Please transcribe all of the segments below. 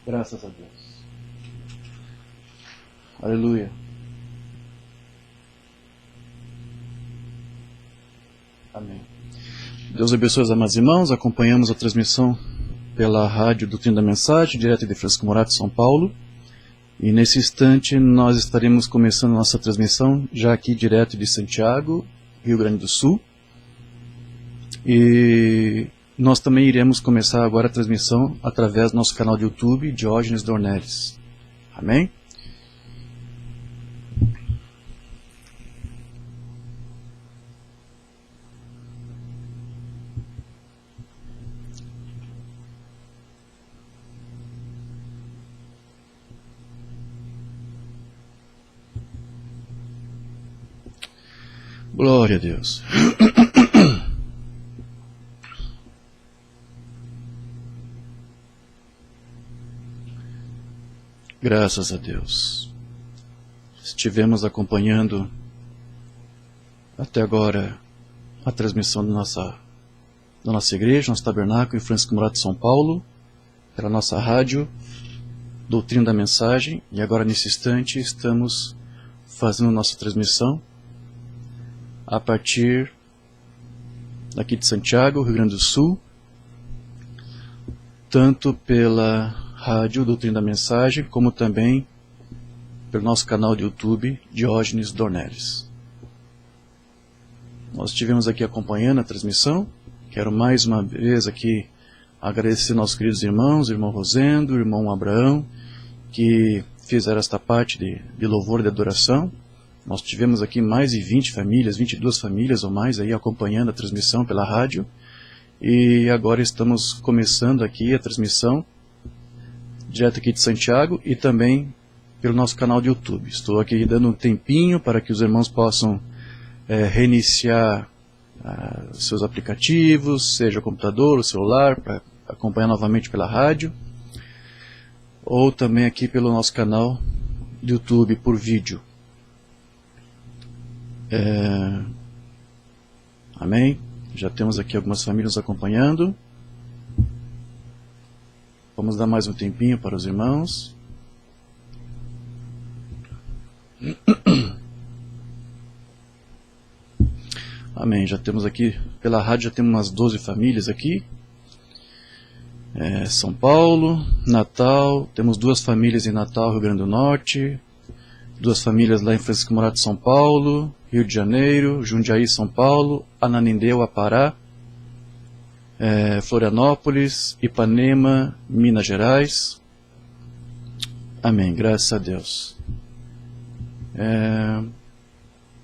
Graças a Deus. Aleluia. Amém. Deus abençoe os amados irmãos. Acompanhamos a transmissão pela rádio Doutrina da Mensagem, direto de Francisco Morato, São Paulo. E nesse instante nós estaremos começando nossa transmissão já aqui direto de Santiago, Rio Grande do Sul. E nós também iremos começar agora a transmissão através do nosso canal de YouTube, Diógenes Dornelles. Amém? Glória a Deus. Graças a Deus. Estivemos acompanhando até agora a transmissão da nossa igreja, nosso tabernáculo em Francisco Morato, São Paulo, pela nossa rádio Doutrina da Mensagem, e agora nesse instante estamos fazendo nossa transmissão a partir daqui de Santiago, Rio Grande do Sul, tanto pela rádio Doutrina da Mensagem, como também pelo nosso canal de YouTube, Diógenes Dornelles. Nós estivemos aqui acompanhando a transmissão. Quero mais uma vez aqui agradecer nossos queridos irmãos, o irmão Rosendo, o irmão Abraão, que fizeram esta parte de louvor e de adoração. Nós tivemos aqui mais de 20 famílias, 22 famílias ou mais aí acompanhando a transmissão pela rádio. E agora estamos começando aqui a transmissão direto aqui de Santiago e também pelo nosso canal de YouTube. Estou aqui dando um tempinho para que os irmãos possam reiniciar seus aplicativos, seja o computador, o celular, para acompanhar novamente pela rádio, ou também aqui pelo nosso canal de YouTube por vídeo. Amém? Já temos aqui algumas famílias acompanhando. Vamos dar mais um tempinho para os irmãos. Amém. Já temos aqui, pela rádio, já temos umas 12 famílias aqui. São Paulo, Natal, temos 2 famílias em Natal, Rio Grande do Norte, 2 famílias lá em Francisco Morato, São Paulo, Rio de Janeiro, Jundiaí, São Paulo, Ananindeua, Pará, Florianópolis, Ipanema, Minas Gerais. Amém, graças a Deus.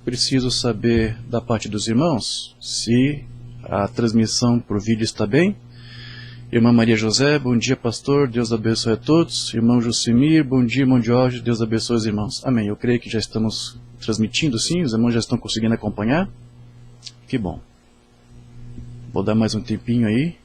Preciso saber da parte dos irmãos se a transmissão por vídeo está bem. Irmã Maria José, bom dia pastor, Deus abençoe a todos. Irmão Jusimir, bom dia irmão Jorge, Deus abençoe os irmãos. Amém, eu creio que já estamos transmitindo sim, os irmãos já estão conseguindo acompanhar. Que bom. Vou dar mais um tempinho aí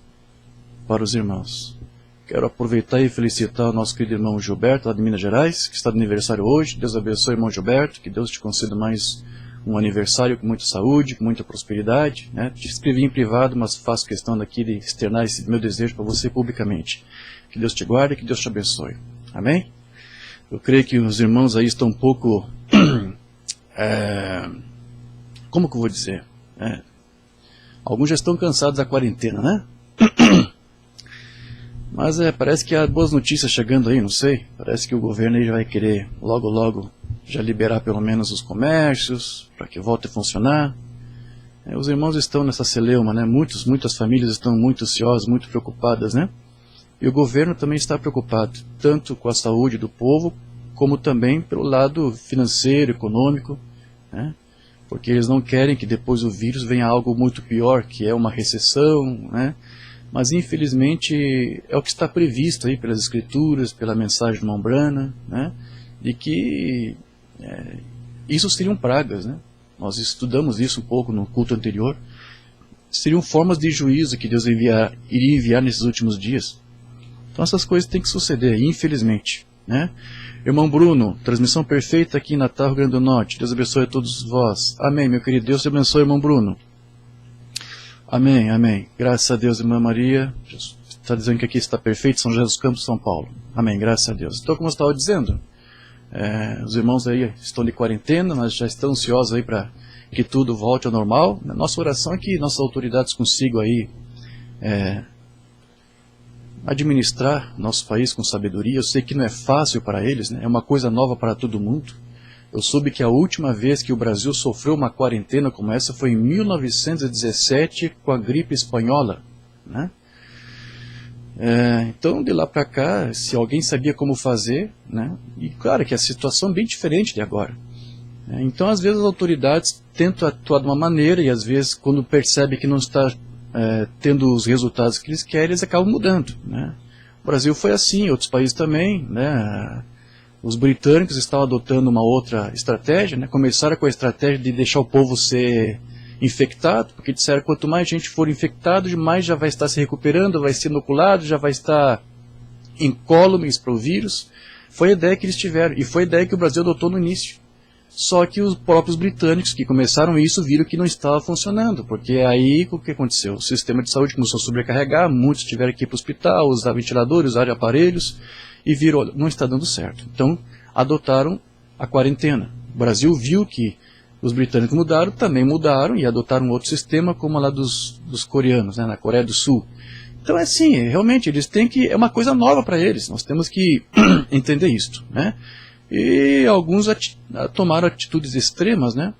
para os irmãos. Quero aproveitar e felicitar o nosso querido irmão Gilberto, lá de Minas Gerais, que está de aniversário hoje. Deus abençoe, irmão Gilberto, que Deus te conceda mais um aniversário com muita saúde, com muita prosperidade. Te escrevi em privado, mas faço questão daqui de externar esse meu desejo para você publicamente. Que Deus te guarde, que Deus te abençoe. Amém? Eu creio que os irmãos aí estão um pouco... como que eu vou dizer? Alguns já estão cansados da quarentena, né? Mas parece que há boas notícias chegando aí, não sei. Parece que o governo aí já vai querer logo, logo já liberar pelo menos os comércios, para que volte a funcionar. Os irmãos estão nessa celeuma, né? Muitas famílias estão muito ansiosas, muito preocupadas, né? E o governo também está preocupado, tanto com a saúde do povo, como também pelo lado financeiro, econômico, né? Porque eles não querem que depois do vírus venha algo muito pior, que é uma recessão, né? Mas infelizmente é o que está previsto aí pelas escrituras, pela mensagem de Mombrana, né? De que isso seriam pragas, né? Nós estudamos isso um pouco no culto anterior. Seriam formas de juízo que Deus iria enviar nesses últimos dias. Então essas coisas têm que suceder, infelizmente, né? Irmão Bruno, transmissão perfeita aqui em Natal, Rio Grande do Norte. Deus abençoe a todos vós. Amém, meu querido. Deus te abençoe, irmão Bruno. Amém, amém. Graças a Deus, irmã Maria. está dizendo que aqui está perfeito, São José dos Campos, São Paulo. Amém, graças a Deus. Então, como eu estava dizendo, os irmãos aí estão de quarentena, mas já estão ansiosos aí para que tudo volte ao normal. Nossa oração é que nossas autoridades consigam aí administrar nosso país com sabedoria. Eu sei que não é fácil para eles, né? É uma coisa nova para todo mundo. Eu soube que a última vez que o Brasil sofreu uma quarentena como essa foi em 1917 com a gripe espanhola, né? Então, de lá para cá, se alguém sabia como fazer, né? E claro que a situação é bem diferente de agora. Então, às vezes as autoridades tentam atuar de uma maneira e às vezes quando percebem que não está tendo os resultados que eles querem, eles acabam mudando, né? O Brasil foi assim, outros países também, né? Os britânicos estavam adotando uma outra estratégia, né? Começaram com a estratégia de deixar o povo ser infectado, porque disseram que quanto mais gente for infectado, mais já vai estar se recuperando, vai ser inoculado, já vai estar incólumes para o vírus. Foi a ideia que eles tiveram, e foi a ideia que o Brasil adotou no início. Só que os próprios britânicos que começaram isso viram que não estava funcionando, porque aí o que aconteceu? O sistema de saúde começou a sobrecarregar, muitos tiveram que ir para o hospital, usar ventiladores, usar aparelhos, e viram, olha, não está dando certo. Então adotaram a quarentena. O Brasil viu que os britânicos mudaram, também mudaram e adotaram outro sistema, como lá dos coreanos, né, na Coreia do Sul. Então é assim, realmente, eles têm que, é uma coisa nova para eles, nós temos que entender isso, né? E alguns tomaram atitudes extremas, né?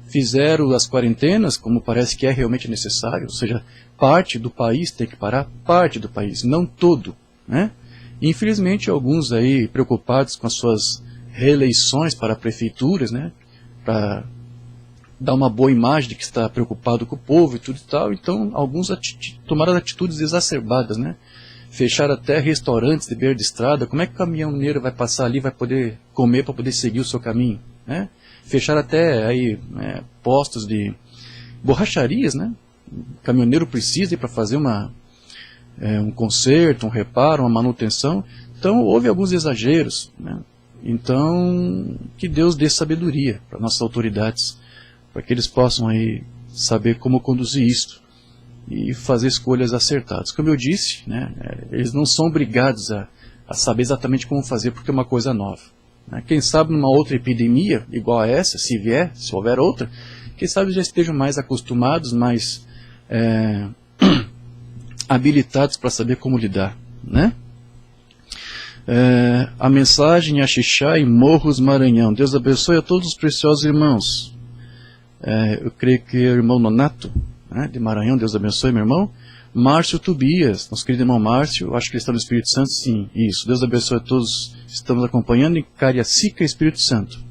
Fizeram as quarentenas, como parece que é realmente necessário, ou seja, parte do país tem que parar, parte do país, não todo, né? E, infelizmente, alguns aí preocupados com as suas reeleições para prefeituras, né? Para dar uma boa imagem de que está preocupado com o povo e tudo e tal, então alguns tomaram atitudes exacerbadas, né? Fecharam até restaurantes de beira de estrada. Como é que o caminhoneiro vai passar ali, vai poder comer para poder seguir o seu caminho, né? Fecharam até aí postos de borracharias, né? O caminhoneiro precisa ir para fazer um conserto, um reparo, uma manutenção. Então houve alguns exageros, né? Então que Deus dê sabedoria para nossas autoridades, para que eles possam aí saber como conduzir isso e fazer escolhas acertadas. Como eu disse, né, eles não são obrigados a saber exatamente como fazer, porque é uma coisa nova, né? Quem sabe numa outra epidemia, igual a essa, se houver outra, quem sabe já estejam mais acostumados, mais habilitados para saber como lidar, né? A mensagem em Axixá, em Morros, Maranhão. Deus abençoe a todos os preciosos irmãos. Eu creio que é o irmão Nonato, né, de Maranhão, Deus abençoe, meu irmão. Márcio Tobias, nosso querido irmão Márcio, acho que ele está no Espírito Santo, sim, isso. Deus abençoe a todos, estamos acompanhando em Cariacica, Espírito Santo.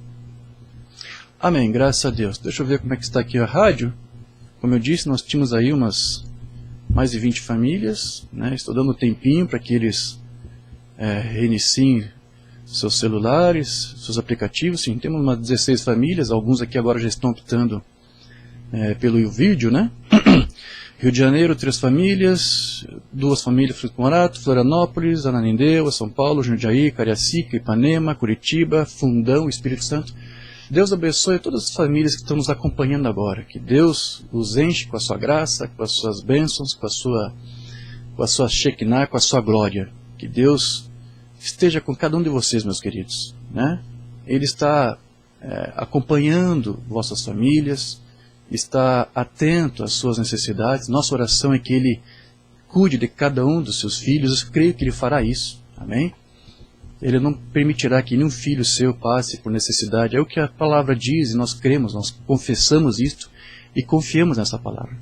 Amém, graças a Deus. Deixa eu ver como é que está aqui a rádio. Como eu disse, nós tínhamos aí mais de 20 famílias, né? Estou dando um tempinho para que eles reiniciem seus celulares, seus aplicativos. Sim, temos umas 16 famílias, alguns aqui agora já estão optando pelo vídeo, né? Rio de Janeiro, 3 famílias, 2 famílias Fruto Morato, Florianópolis, Ananindeua, São Paulo, Jundiaí, Cariacica, Ipanema, Curitiba, Fundão, Espírito Santo. Deus abençoe todas as famílias que estão nos acompanhando agora. Que Deus os enche com a sua graça, com as suas bênçãos, com a sua Shekinah, com a sua glória. Que Deus esteja com cada um de vocês, meus queridos, né? Ele está acompanhando vossas famílias, está atento às suas necessidades. Nossa oração é que Ele cuide de cada um dos seus filhos. Eu creio que Ele fará isso, amém? Ele não permitirá que nenhum filho seu passe por necessidade. É o que a palavra diz e nós cremos, nós confessamos isto e confiamos nessa palavra.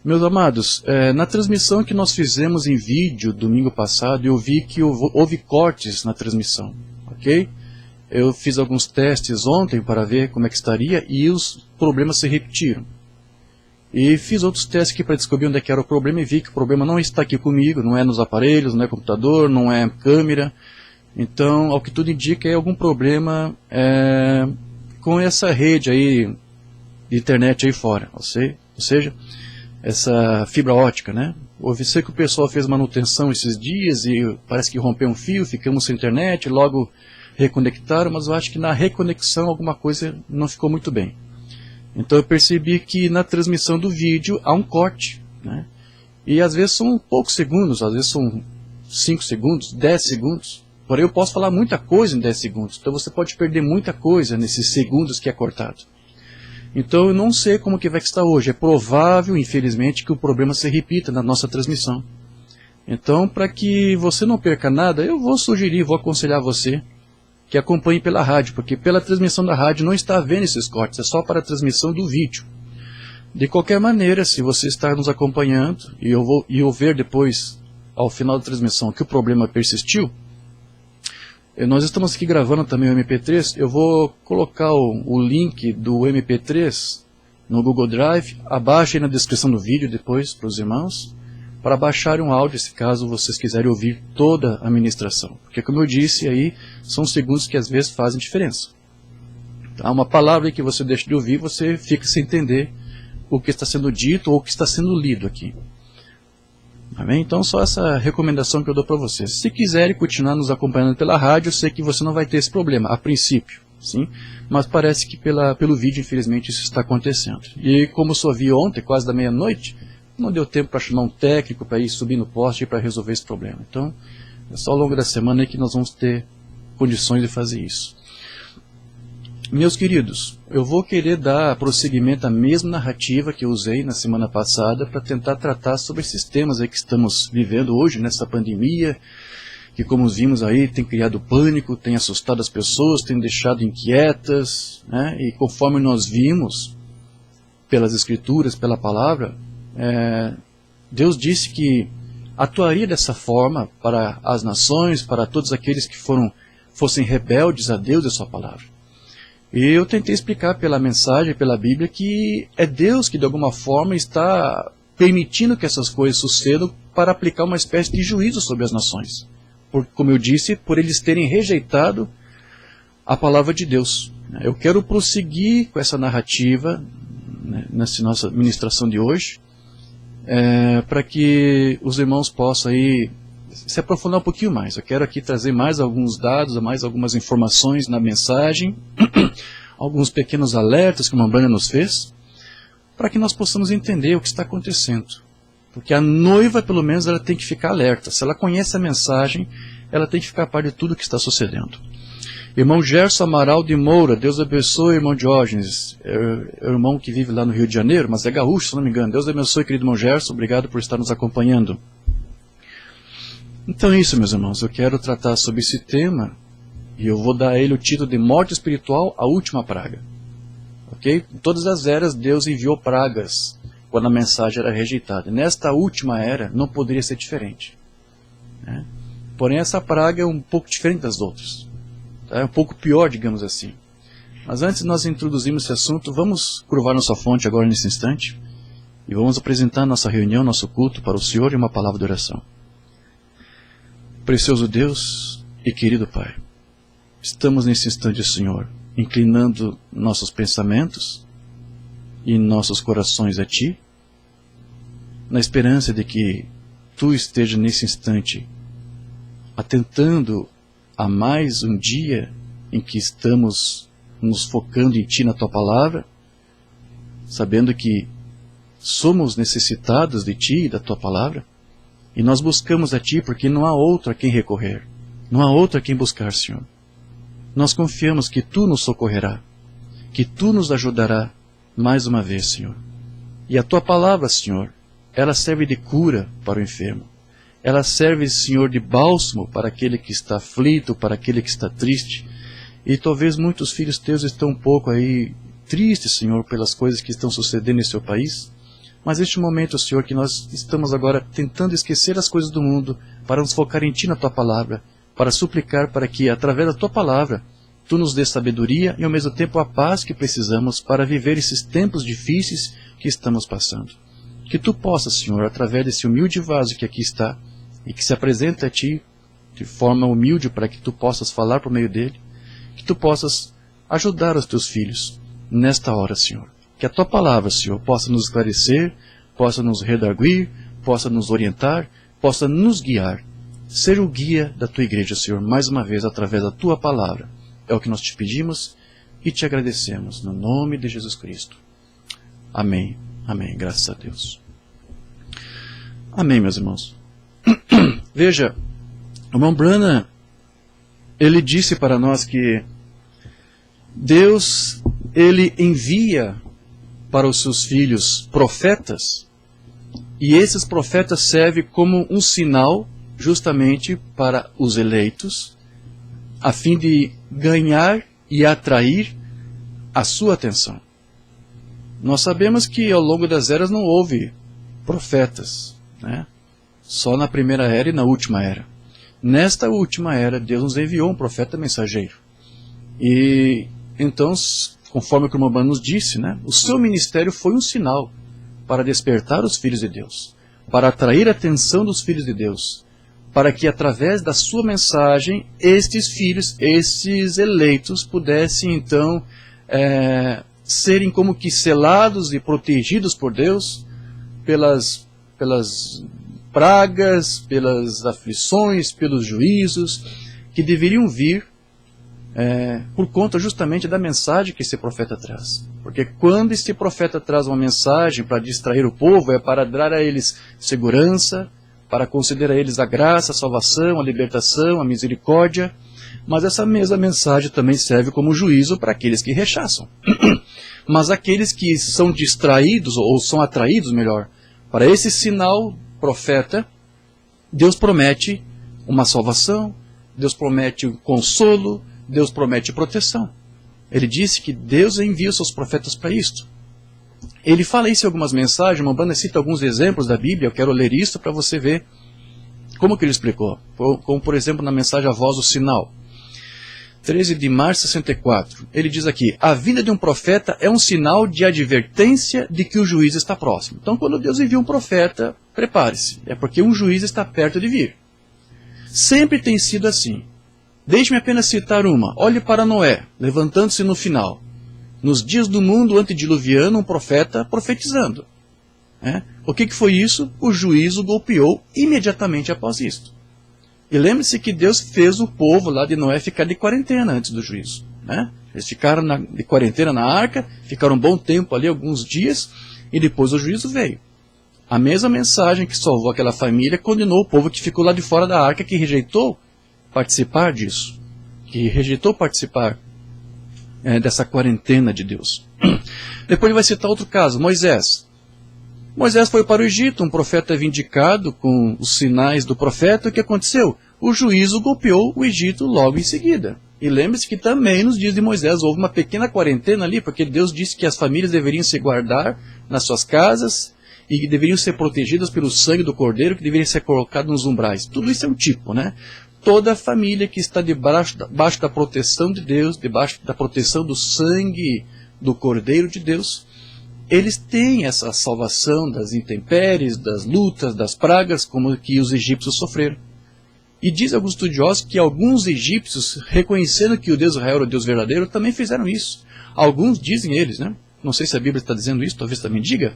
Meus amados, na transmissão que nós fizemos em vídeo domingo passado, eu vi que houve cortes na transmissão, ok? Eu fiz alguns testes ontem para ver como é que estaria e os problemas se repetiram. E fiz outros testes aqui para descobrir onde é que era o problema e vi que o problema não está aqui comigo, não é nos aparelhos, não é computador, não é câmera. Então, ao que tudo indica, é algum problema com essa rede aí de internet aí fora, ou seja, essa fibra ótica, né? Eu sei que o pessoal fez manutenção esses dias e parece que rompeu um fio, ficamos sem internet, logo reconectaram, mas eu acho que na reconexão alguma coisa não ficou muito bem. Então eu percebi que na transmissão do vídeo há um corte, né? E às vezes são poucos segundos, às vezes são 5 segundos, 10 segundos. Porém eu posso falar muita coisa em 10 segundos. Então você pode perder muita coisa nesses segundos que é cortado. Então eu não sei como que vai estar hoje. É provável, infelizmente, que o problema se repita na nossa transmissão. Então, para que você não perca nada, eu vou sugerir, vou aconselhar você que acompanhe pela rádio, porque pela transmissão da rádio não está havendo esses cortes, é só para a transmissão do vídeo. De qualquer maneira, se você está nos acompanhando e eu ver depois, ao final da transmissão, que o problema persistiu, nós estamos aqui gravando também o MP3, eu vou colocar o link do MP3 no Google Drive, abaixo aí na descrição do vídeo depois para os irmãos, para baixarem um áudio, se caso vocês quiserem ouvir toda a ministração. Porque como eu disse aí, são segundos que às vezes fazem diferença. Há uma palavra que você deixa de ouvir, você fica sem entender o que está sendo dito ou o que está sendo lido aqui. Amém? Então só essa recomendação que eu dou para vocês. Se quiserem continuar nos acompanhando pela rádio, eu sei que você não vai ter esse problema, a princípio. Sim? Mas parece que pelo vídeo, infelizmente, isso está acontecendo. E como eu só vi ontem, quase da meia-noite, não deu tempo para chamar um técnico para ir subir no poste para resolver esse problema. Então, é só ao longo da semana aí que nós vamos ter condições de fazer isso. Meus queridos, eu vou querer dar prosseguimento à mesma narrativa que eu usei na semana passada para tentar tratar sobre esses temas aí que estamos vivendo hoje, nessa pandemia, que como vimos aí tem criado pânico, tem assustado as pessoas, tem deixado inquietas, né? E conforme nós vimos pelas escrituras, pela palavra, Deus disse que atuaria dessa forma para as nações, para todos aqueles que fossem rebeldes a Deus e a sua palavra. E eu tentei explicar pela mensagem, pela Bíblia, que é Deus que de alguma forma está permitindo que essas coisas sucedam para aplicar uma espécie de juízo sobre as nações. Como eu disse, por eles terem rejeitado a palavra de Deus. Eu quero prosseguir com essa narrativa, né, nessa nossa ministração de hoje, para que os irmãos possam aí se aprofundar um pouquinho mais. Eu quero aqui trazer mais alguns dados, mais algumas informações na mensagem, alguns pequenos alertas que a Umbanda nos fez, para que nós possamos entender o que está acontecendo. Porque a noiva, pelo menos, ela tem que ficar alerta. Se ela conhece a mensagem, ela tem que ficar a par de tudo o que está sucedendo. Irmão Gerson Amaral de Moura, Deus abençoe, irmão Diógenes. É o irmão que vive lá no Rio de Janeiro, mas é gaúcho, se não me engano. Deus abençoe, querido irmão Gerson, obrigado por estar nos acompanhando. Então é isso, meus irmãos, eu quero tratar sobre esse tema, e eu vou dar a ele o título de Morte Espiritual, a Última Praga. Ok? Em todas as eras, Deus enviou pragas quando a mensagem era rejeitada. Nesta última era, não poderia ser diferente. Né? Porém, essa praga é um pouco diferente das outras. Tá? É um pouco pior, digamos assim. Mas antes de nós introduzirmos esse assunto, vamos curvar nossa fonte agora nesse instante, e vamos apresentar nossa reunião, nosso culto para o Senhor e uma palavra de oração. Precioso Deus e querido Pai, estamos nesse instante, Senhor, inclinando nossos pensamentos e nossos corações a Ti, na esperança de que Tu esteja nesse instante atentando a mais um dia em que estamos nos focando em Ti, na Tua Palavra, sabendo que somos necessitados de Ti e da Tua Palavra, e nós buscamos a Ti porque não há outro a quem recorrer, não há outro a quem buscar, Senhor. Nós confiamos que Tu nos socorrerá, que Tu nos ajudará mais uma vez, Senhor. E a Tua Palavra, Senhor, ela serve de cura para o enfermo. Ela serve, Senhor, de bálsamo para aquele que está aflito, para aquele que está triste. E talvez muitos filhos Teus estão um pouco aí tristes, Senhor, pelas coisas que estão sucedendo em seu país. Mas este momento, Senhor, que nós estamos agora tentando esquecer as coisas do mundo para nos focar em Ti, na Tua Palavra, para suplicar para que, através da Tua Palavra, Tu nos dê sabedoria e ao mesmo tempo a paz que precisamos para viver esses tempos difíceis que estamos passando. Que Tu possas, Senhor, através desse humilde vaso que aqui está e que se apresenta a Ti de forma humilde para que Tu possas falar por meio dele, que Tu possas ajudar os Teus filhos nesta hora, Senhor. Que a Tua Palavra, Senhor, possa nos esclarecer, possa nos redarguir, possa nos orientar, possa nos guiar. Ser o guia da Tua igreja, Senhor, mais uma vez, através da Tua Palavra. É o que nós te pedimos e te agradecemos, no nome de Jesus Cristo. Amém. Amém. Graças a Deus. Amém, meus irmãos. Veja, o irmão Branham, ele disse para nós que Deus, ele envia para os seus filhos profetas, e esses profetas servem como um sinal justamente para os eleitos, a fim de ganhar e atrair a sua atenção. Nós sabemos que ao longo das eras não houve profetas, né? Só na primeira era e na última era. Nesta última era, Deus nos enviou um profeta mensageiro. E então, conforme o que o irmão Branham nos disse, né, o seu ministério foi um sinal para despertar os filhos de Deus, para atrair a atenção dos filhos de Deus, para que através da sua mensagem, estes filhos, esses eleitos, pudessem então serem como que selados e protegidos por Deus pelas pragas, pelas aflições, pelos juízos que deveriam vir por conta justamente da mensagem que esse profeta traz. Porque quando esse profeta traz uma mensagem para distrair o povo, é para dar a eles segurança, para conceder a eles a graça, a salvação, a libertação, a misericórdia, mas essa mesma mensagem também serve como juízo para aqueles que rechaçam. Mas aqueles que são distraídos, ou são atraídos, melhor, para esse sinal profeta, Deus promete uma salvação, Deus promete um consolo, Deus promete proteção. Ele disse que Deus envia os seus profetas para isto. Ele fala isso em algumas mensagens, uma banda cita alguns exemplos da Bíblia, eu quero ler isso para você ver como que ele explicou. Como, por exemplo, na mensagem A Voz do Sinal, 13 de março de 64. Ele diz aqui: a vinda de um profeta é um sinal de advertência de que o juízo está próximo. Então, quando Deus envia um profeta, prepare-se. É porque um juiz está perto de vir. Sempre tem sido assim. Deixe-me apenas citar uma. Olhe para Noé, levantando-se no final. Nos dias do mundo antediluviano, um profeta profetizando. O que foi isso? O juízo golpeou imediatamente após isto. E lembre-se que Deus fez o povo lá de Noé ficar de quarentena antes do juízo. Eles ficaram de quarentena na arca, ficaram um bom tempo ali, alguns dias, e depois o juízo veio. A mesma mensagem que salvou aquela família condenou o povo que ficou lá de fora da arca, que rejeitou participar disso, que rejeitou participar dessa quarentena de Deus. Depois ele vai citar outro caso, Moisés. Moisés foi para o Egito, um profeta vindicado com os sinais do profeta. O que aconteceu? O juízo golpeou o Egito logo em seguida. E lembre-se que também nos dias de Moisés houve uma pequena quarentena ali, porque Deus disse que as famílias deveriam se guardar nas suas casas e que deveriam ser protegidas pelo sangue do cordeiro, que deveria ser colocado nos umbrais. Tudo isso é um tipo, né? Toda família que está debaixo da proteção de Deus, debaixo da proteção do sangue do cordeiro de Deus, eles têm essa salvação das intempéries, das lutas, das pragas, como que os egípcios sofreram. E diz alguns estudiosos que alguns egípcios, reconhecendo que o Deus Israel era o Deus verdadeiro, também fizeram isso. Alguns dizem eles, né? Não sei se a Bíblia está dizendo isso, talvez também diga.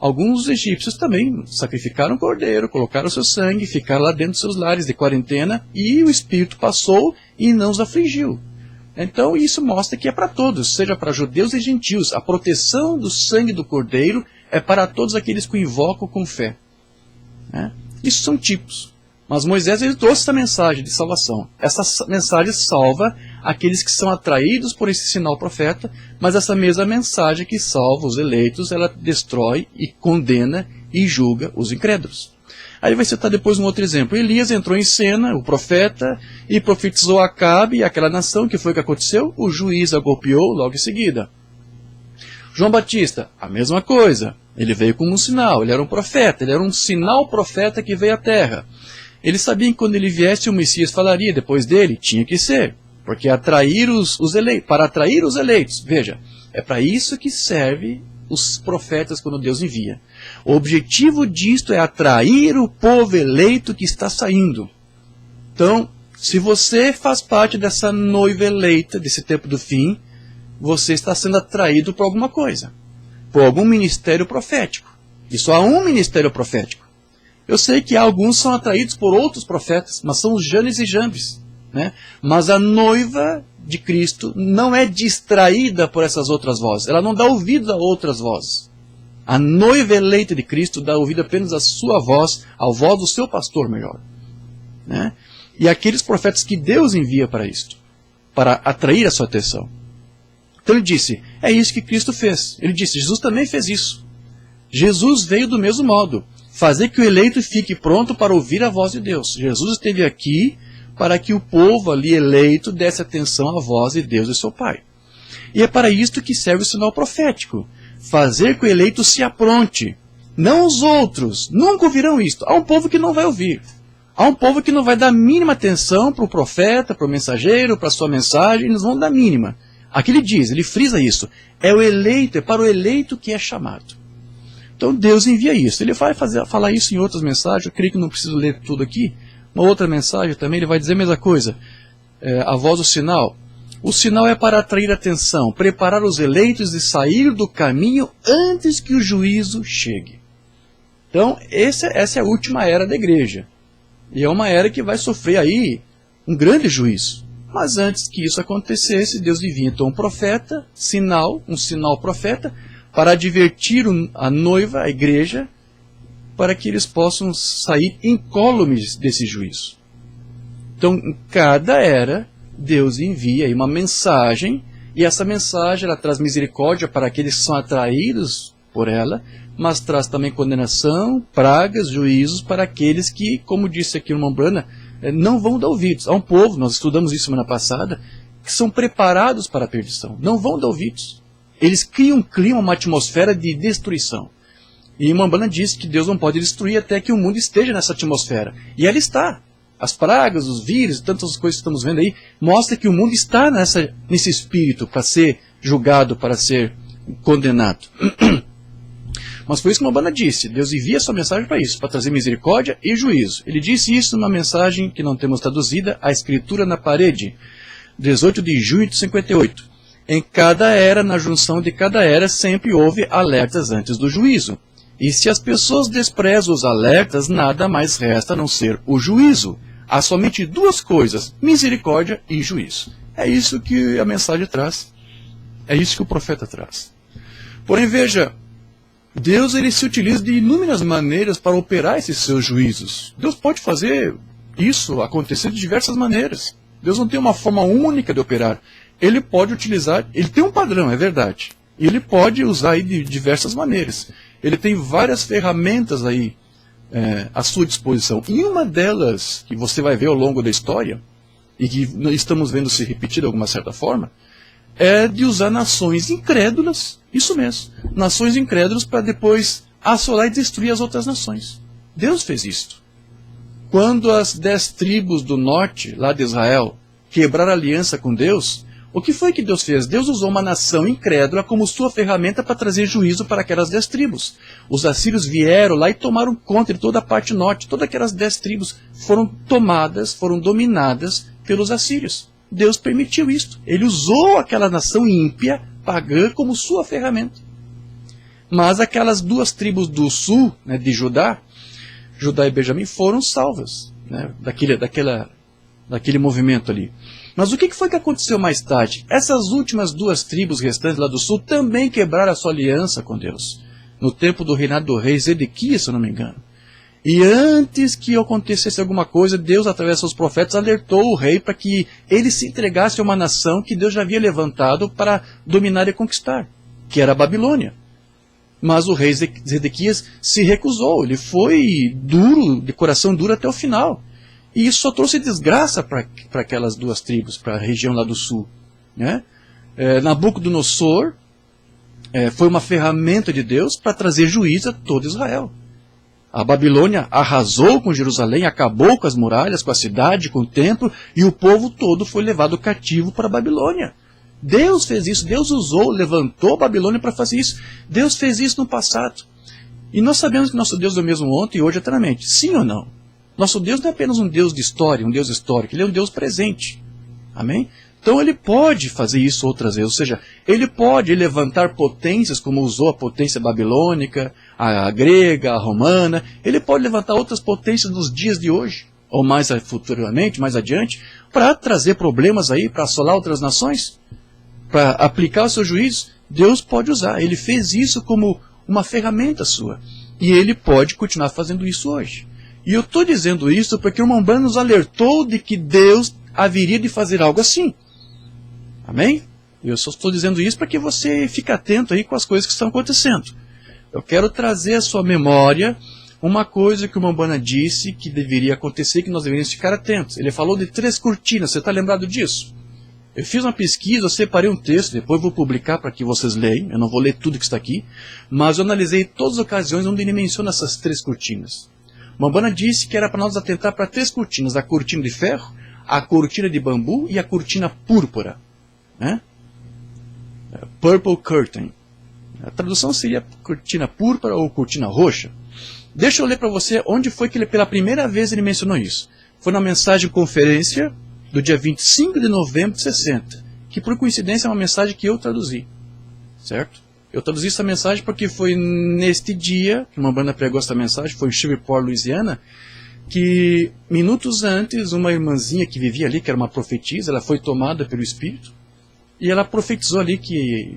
Alguns egípcios também sacrificaram o cordeiro, colocaram o seu sangue, ficaram lá dentro dos seus lares de quarentena, e o Espírito passou e não os afligiu. Então isso mostra que é para todos, seja para judeus e gentios. A proteção do sangue do cordeiro é para todos aqueles que o invocam com fé. Isso são tipos. Mas Moisés ele trouxe essa mensagem de salvação. Essa mensagem salva aqueles que são atraídos por esse sinal profeta, mas essa mesma mensagem que salva os eleitos, ela destrói e condena e julga os incrédulos. Aí vai citar depois um outro exemplo. Elias entrou em cena, o profeta, e profetizou a Acabe e aquela nação. Que foi o que aconteceu? O juiz a golpeou logo em seguida. João Batista, a mesma coisa. Ele veio como um sinal, ele era um profeta, ele era um sinal profeta que veio à terra. Ele sabia que quando ele viesse o Messias falaria depois dele, tinha que ser, porque atrair os eleitos, para atrair os eleitos, veja, é para isso que serve os profetas quando Deus envia. O objetivo disto é atrair o povo eleito que está saindo. Então, se você faz parte dessa noiva eleita, desse tempo do fim, você está sendo atraído por alguma coisa, por algum ministério profético. E só há um ministério profético. Eu sei que alguns são atraídos por outros profetas, mas são os Janes e Jambes. Mas a noiva de Cristo não é distraída por essas outras vozes. Ela não dá ouvido a outras vozes. A noiva eleita de Cristo dá ouvido apenas à sua voz, à voz do seu pastor melhor. Né? E aqueles profetas que Deus envia para isto, para atrair a sua atenção. Então ele disse, é isso que Cristo fez. Ele disse, Jesus também fez isso. Jesus veio do mesmo modo, fazer que o eleito fique pronto para ouvir a voz de Deus. Jesus esteve aqui para que o povo ali eleito desse atenção à voz de Deus e seu Pai. E é para isto que serve o sinal profético. Fazer que o eleito se apronte. Não os outros. Nunca ouvirão isto. Há um povo que não vai ouvir. Há um povo que não vai dar mínima atenção para o profeta, para o mensageiro, para a sua mensagem. Eles vão dar mínima. Aqui ele diz, ele frisa isso. É o eleito, é para o eleito que é chamado. Então Deus envia isso. Ele vai falar isso em outras mensagens. Eu creio que não preciso ler tudo aqui. Uma outra mensagem também, ele vai dizer a mesma coisa. A voz do sinal. O sinal é para atrair atenção, preparar os eleitos e sair do caminho antes que o juízo chegue. Então, essa é a última era da igreja. E é uma era que vai sofrer aí um grande juízo. Mas antes que isso acontecesse, Deus envia então um profeta, um sinal profeta, para advertir a noiva, a igreja, para que eles possam sair incólumes desse juízo. Então, em cada era, Deus envia aí uma mensagem, e essa mensagem ela traz misericórdia para aqueles que são atraídos por ela, mas traz também condenação, pragas, juízos para aqueles que, como disse aqui no Mombrana, não vão dar ouvidos. Há um povo, nós estudamos isso semana passada, que são preparados para a perdição, não vão dar ouvidos. Eles criam um clima, uma atmosfera de destruição. E Mombrana diz que Deus não pode destruir até que o mundo esteja nessa atmosfera. E ela está. As pragas, os vírus, tantas coisas que estamos vendo aí, mostra que o mundo está nesse espírito para ser julgado, para ser condenado. Mas foi isso que Mombrana disse. Deus envia sua mensagem para isso, para trazer misericórdia e juízo. Ele disse isso numa mensagem que não temos traduzida, a Escritura na Parede, 18 de junho de 58. Em cada era, na junção de cada era, sempre houve alertas antes do juízo. E se as pessoas desprezam os alertas, nada mais resta a não ser o juízo. Há somente duas coisas, misericórdia e juízo. É isso que a mensagem traz. É isso que o profeta traz. Porém, veja, Deus ele se utiliza de inúmeras maneiras para operar esses seus juízos. Deus pode fazer isso acontecer de diversas maneiras. Deus não tem uma forma única de operar. Ele pode utilizar, ele tem um padrão, é verdade. E ele pode usar aí de diversas maneiras. Ele tem várias ferramentas aí à sua disposição. E uma delas, que você vai ver ao longo da história, e que estamos vendo se repetir de alguma certa forma, é de usar nações incrédulas, isso mesmo, nações incrédulas para depois assolar e destruir as outras nações. Deus fez isso. Quando as 10 tribos do norte, lá de Israel, quebraram a aliança com Deus, o que foi que Deus fez? Deus usou uma nação incrédula como sua ferramenta para trazer juízo para aquelas 10 tribos. Os assírios vieram lá e tomaram conta de toda a parte norte. Todas aquelas 10 tribos foram tomadas, foram dominadas pelos assírios. Deus permitiu isso. Ele usou aquela nação ímpia, pagã, como sua ferramenta. Mas aquelas 2 tribos do sul, né, de Judá e Benjamim, foram salvas, né, daquele movimento ali. Mas o que foi que aconteceu mais tarde? Essas últimas 2 tribos restantes lá do sul também quebraram a sua aliança com Deus. No tempo do reinado do rei Zedequias, se eu não me engano. E antes que acontecesse alguma coisa, Deus, através dos profetas, alertou o rei para que ele se entregasse a uma nação que Deus já havia levantado para dominar e conquistar, que era a Babilônia. Mas o rei Zedequias se recusou, ele foi duro, de coração duro até o final. E isso só trouxe desgraça para aquelas 2 tribos, para a região lá do sul. Né? Nabucodonosor foi uma ferramenta de Deus para trazer juízo a todo Israel. A Babilônia arrasou com Jerusalém, acabou com as muralhas, com a cidade, com o templo, e o povo todo foi levado cativo para a Babilônia. Deus fez isso, Deus usou, levantou a Babilônia para fazer isso. Deus fez isso no passado. E nós sabemos que nosso Deus é o mesmo ontem e hoje eternamente. Sim ou não? Nosso Deus não é apenas um Deus de história, um Deus histórico, Ele é um Deus presente. Amém? Então Ele pode fazer isso outras vezes, ou seja, Ele pode levantar potências, como usou a potência babilônica, a grega, a romana, Ele pode levantar outras potências nos dias de hoje, ou mais futuramente, mais adiante, para trazer problemas aí, para assolar outras nações, para aplicar o seu juízo. Deus pode usar. Ele fez isso como uma ferramenta sua. E ele pode continuar fazendo isso hoje. E eu estou dizendo isso porque o Umbanda nos alertou de que Deus haveria de fazer algo assim. Amém? Eu só estou dizendo isso para que você fique atento aí com as coisas que estão acontecendo. Eu quero trazer à sua memória uma coisa que o Umbanda disse que deveria acontecer, que nós deveríamos ficar atentos. Ele falou de 3 cortinas, você está lembrado disso? Eu fiz uma pesquisa, eu separei um texto, depois vou publicar para que vocês leiam, eu não vou ler tudo que está aqui, mas eu analisei todas as ocasiões onde ele menciona essas 3 cortinas. O Umbanda disse que era para nós atentar para 3 cortinas, a cortina de ferro, a cortina de bambu e a cortina púrpura. Né? Purple curtain. A tradução seria cortina púrpura ou cortina roxa. Deixa eu ler para você onde foi que ele, pela primeira vez ele mencionou isso. Foi na mensagem conferência do dia 25 de novembro de 60, que por coincidência é uma mensagem que eu traduzi. Certo? Eu traduzi essa mensagem porque foi neste dia que uma banda pregou essa mensagem, foi em Shreveport, Louisiana, que minutos antes uma irmãzinha que vivia ali, que era uma profetisa, ela foi tomada pelo Espírito, e ela profetizou ali que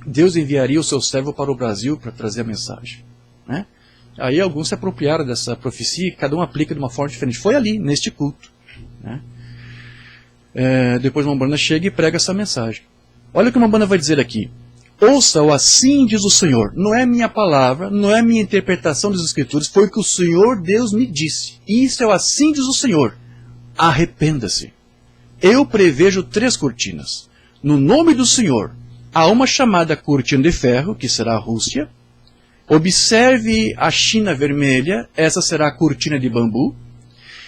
Deus enviaria o seu servo para o Brasil para trazer a mensagem. Né? Aí alguns se apropriaram dessa profecia e cada um aplica de uma forma diferente. Foi ali, neste culto. Né? Depois uma banda chega e prega essa mensagem. Olha o que uma banda vai dizer aqui. Ouça-o, assim diz o Senhor. Não é minha palavra, não é minha interpretação das Escrituras, foi o que o Senhor Deus me disse. Isso é o assim diz o Senhor. Arrependa-se. Eu prevejo 3 cortinas. No nome do Senhor, há uma chamada cortina de ferro, que será a Rússia. Observe a China vermelha, essa será a cortina de bambu.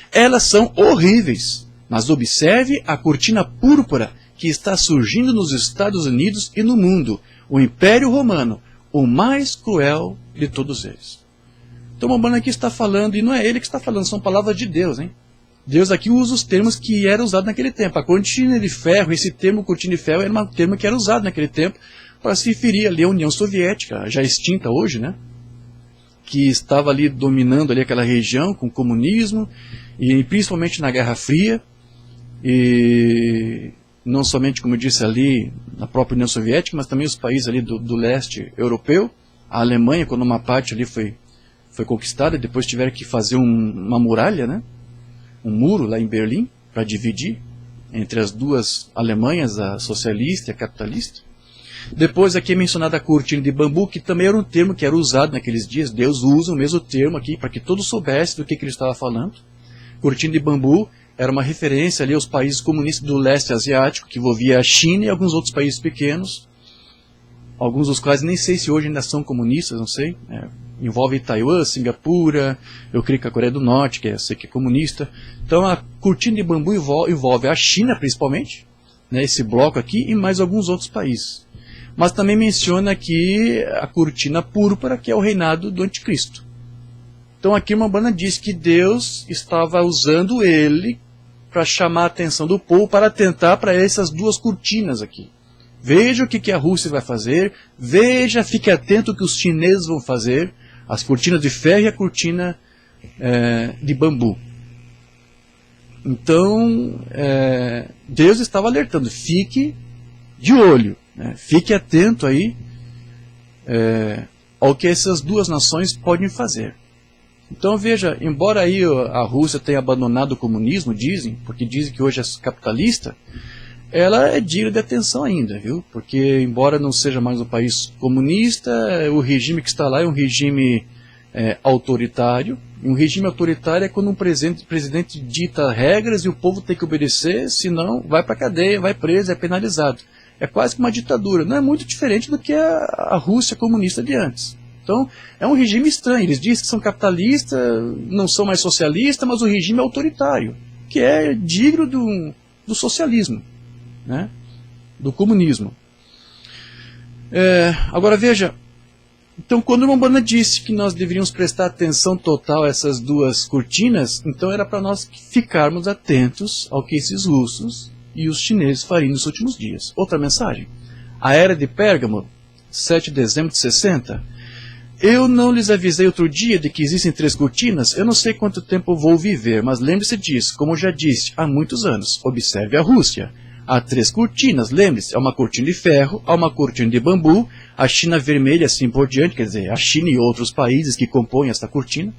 Elas são horríveis, mas observe a cortina púrpura, que está surgindo nos Estados Unidos e no mundo. O Império Romano, o mais cruel de todos eles. Então o Umbanda aqui está falando, e não é ele que está falando, são palavras de Deus, hein? Deus aqui usa os termos que eram usados naquele tempo. A cortina de ferro, esse termo cortina de ferro, era um termo que era usado naquele tempo para se referir ali à União Soviética, já extinta hoje, né? Que estava ali dominando ali aquela região com o comunismo, e principalmente na Guerra Fria, e não somente, como eu disse, ali na própria União Soviética, mas também os países ali do leste europeu. A Alemanha, quando uma parte ali foi conquistada, depois tiveram que fazer uma muralha, né? Um muro lá em Berlim, para dividir entre as duas Alemanhas, a socialista e a capitalista. Depois aqui é mencionada a cortina de bambu, que também era um termo que era usado naqueles dias. Deus usa o mesmo termo aqui, para que todos soubessem do que ele estava falando. Cortina de bambu era uma referência ali aos países comunistas do leste asiático, que envolvia a China e alguns outros países pequenos, alguns dos quais nem sei se hoje ainda são comunistas, não sei. Envolve Taiwan, Singapura, eu creio que a Coreia do Norte, que sei que é comunista. Então a cortina de bambu envolve a China principalmente, né, esse bloco aqui, e mais alguns outros países. Mas também menciona aqui a cortina púrpura, que é o reinado do anticristo. Então aqui uma banda diz que Deus estava usando ele para chamar a atenção do povo, para atentar para essas 2 cortinas aqui. Veja o que a Rússia vai fazer, veja, fique atento o que os chineses vão fazer, as cortinas de ferro e a cortina de bambu. Então, Deus estava alertando, fique de olho, né? Fique atento aí ao que essas 2 nações podem fazer. Então veja, embora aí a Rússia tenha abandonado o comunismo, dizem, porque dizem que hoje é capitalista, ela é digna de atenção ainda, viu? Porque embora não seja mais um país comunista, o regime que está lá é um regime autoritário. E um regime autoritário é quando um presidente dita regras e o povo tem que obedecer, senão vai para a cadeia, vai preso, é penalizado. É quase que uma ditadura, não é muito diferente do que a Rússia comunista de antes. Então, é um regime estranho. Eles dizem que são capitalistas, não são mais socialistas, mas o regime é autoritário, que é digno do socialismo, né? Do comunismo. Agora veja, então quando o Umbanda disse que nós deveríamos prestar atenção total a essas 2 cortinas, então era para nós ficarmos atentos ao que esses russos e os chineses fariam nos últimos dias. Outra mensagem. A Era de Pérgamo, 7 de dezembro de 60. Eu não lhes avisei outro dia de que existem 3 cortinas? Eu não sei quanto tempo vou viver, mas lembre-se disso, como eu já disse, há muitos anos. Observe a Rússia. há 3 cortinas, lembre-se, há uma cortina de ferro, há uma cortina de bambu, a China vermelha, assim por diante, quer dizer, a China e outros países que compõem essa cortina,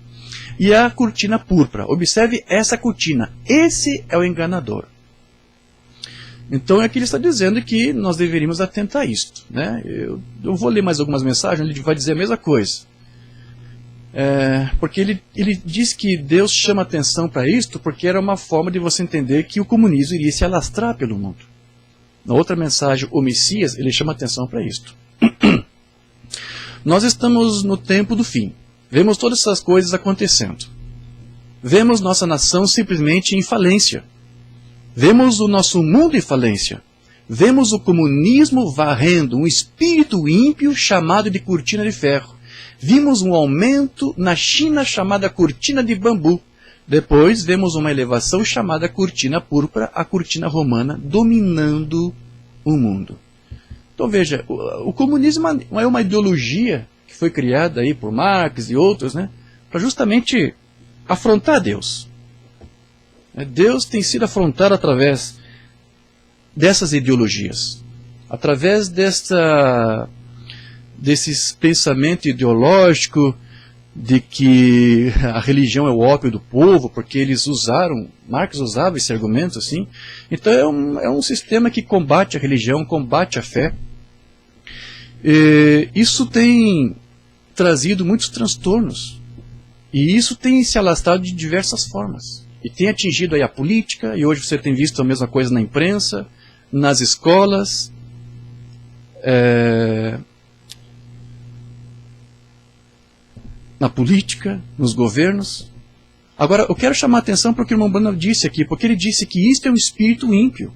e a cortina púrpura. Observe essa cortina, esse é o enganador. Então aqui ele está dizendo que nós deveríamos atentar a isto, né? Eu vou ler mais algumas mensagens, ele vai dizer a mesma coisa. Porque ele diz que Deus chama atenção para isto porque era uma forma de você entender que o comunismo iria se alastrar pelo mundo. Na outra mensagem, o Messias, ele chama atenção para isto. Nós estamos no tempo do fim. Vemos todas essas coisas acontecendo. Vemos nossa nação simplesmente em falência. Vemos o nosso mundo em falência. Vemos o comunismo varrendo um espírito ímpio chamado de cortina de ferro. Vimos um aumento na China chamada cortina de bambu. Depois vemos uma elevação chamada cortina púrpura, a cortina romana, dominando o mundo. Então veja, o comunismo é uma ideologia que foi criada aí por Marx e outros, né, para justamente afrontar Deus. Deus tem sido afrontado através dessas ideologias, através desses pensamento ideológico de que a religião é o ópio do povo, porque eles Marx usava esse argumento assim. Então é um sistema que combate a religião, combate a fé. Isso tem trazido muitos transtornos, e isso tem se alastrado de diversas formas, e tem atingido aí a política, e hoje você tem visto a mesma coisa na imprensa, nas escolas, na política, nos governos. Agora, eu quero chamar a atenção para o que o irmão Branham disse aqui, porque ele disse que isto é um espírito ímpio.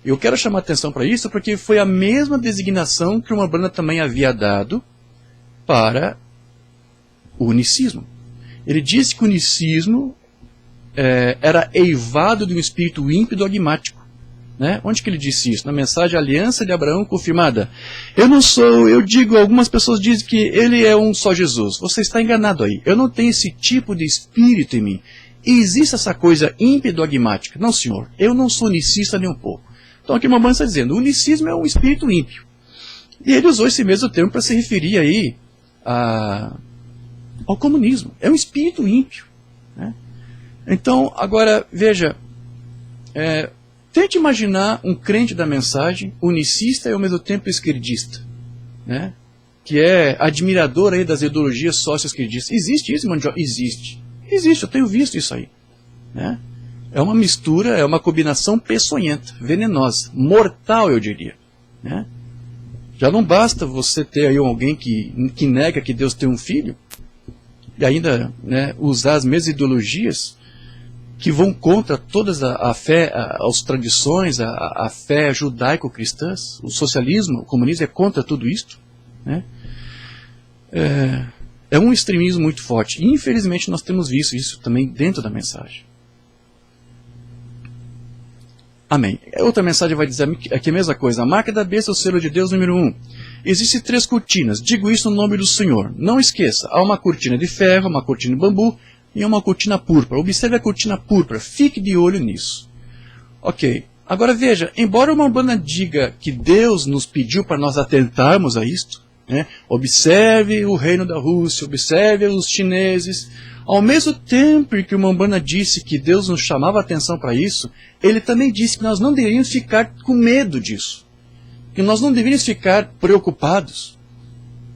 Eu quero chamar a atenção para isso porque foi a mesma designação que o irmão Branham também havia dado para o unicismo. Ele disse que o unicismo era eivado de um espírito ímpio e dogmático. Onde que ele disse isso? Na mensagem Aliança de Abraão confirmada. Algumas pessoas dizem que ele é um só Jesus. Você está enganado aí. Eu não tenho esse tipo de espírito em mim. E existe essa coisa ímpia e dogmática. Não, senhor, eu não sou unicista nem um pouco. Então aqui o irmão está dizendo, o unicismo é um espírito ímpio. E ele usou esse mesmo termo para se referir aí ao comunismo. É um espírito ímpio. Então, agora, veja, tente imaginar um crente da mensagem, unicista e ao mesmo tempo esquerdista, que é admirador aí das ideologias sócio-esquerdistas. Existe isso, irmão? Existe. Existe, eu tenho visto isso aí. É uma mistura, é uma combinação peçonhenta, venenosa, mortal, eu diria. Já não basta você ter aí alguém que nega que Deus tem um filho, e ainda usar as mesmas ideologias que vão contra toda a fé, as tradições, a fé judaico-cristãs. O socialismo, o comunismo é contra tudo isto. É um extremismo muito forte. E, infelizmente, nós temos visto isso também dentro da mensagem. Amém. Outra mensagem vai dizer aqui a mesma coisa. A marca da besta, o selo de Deus, número 1. Existem 3 cortinas. Digo isso no nome do Senhor. Não esqueça, há uma cortina de ferro, uma cortina de bambu, e uma cortina púrpura. Observe a cortina púrpura. Fique de olho nisso. Ok. Agora veja, embora o irmão Branham diga que Deus nos pediu para nós atentarmos a isto, observe o reino da Rússia, observe os chineses, ao mesmo tempo que o irmão Branham disse que Deus nos chamava a atenção para isso, ele também disse que nós não deveríamos ficar com medo disso. Que nós não deveríamos ficar preocupados.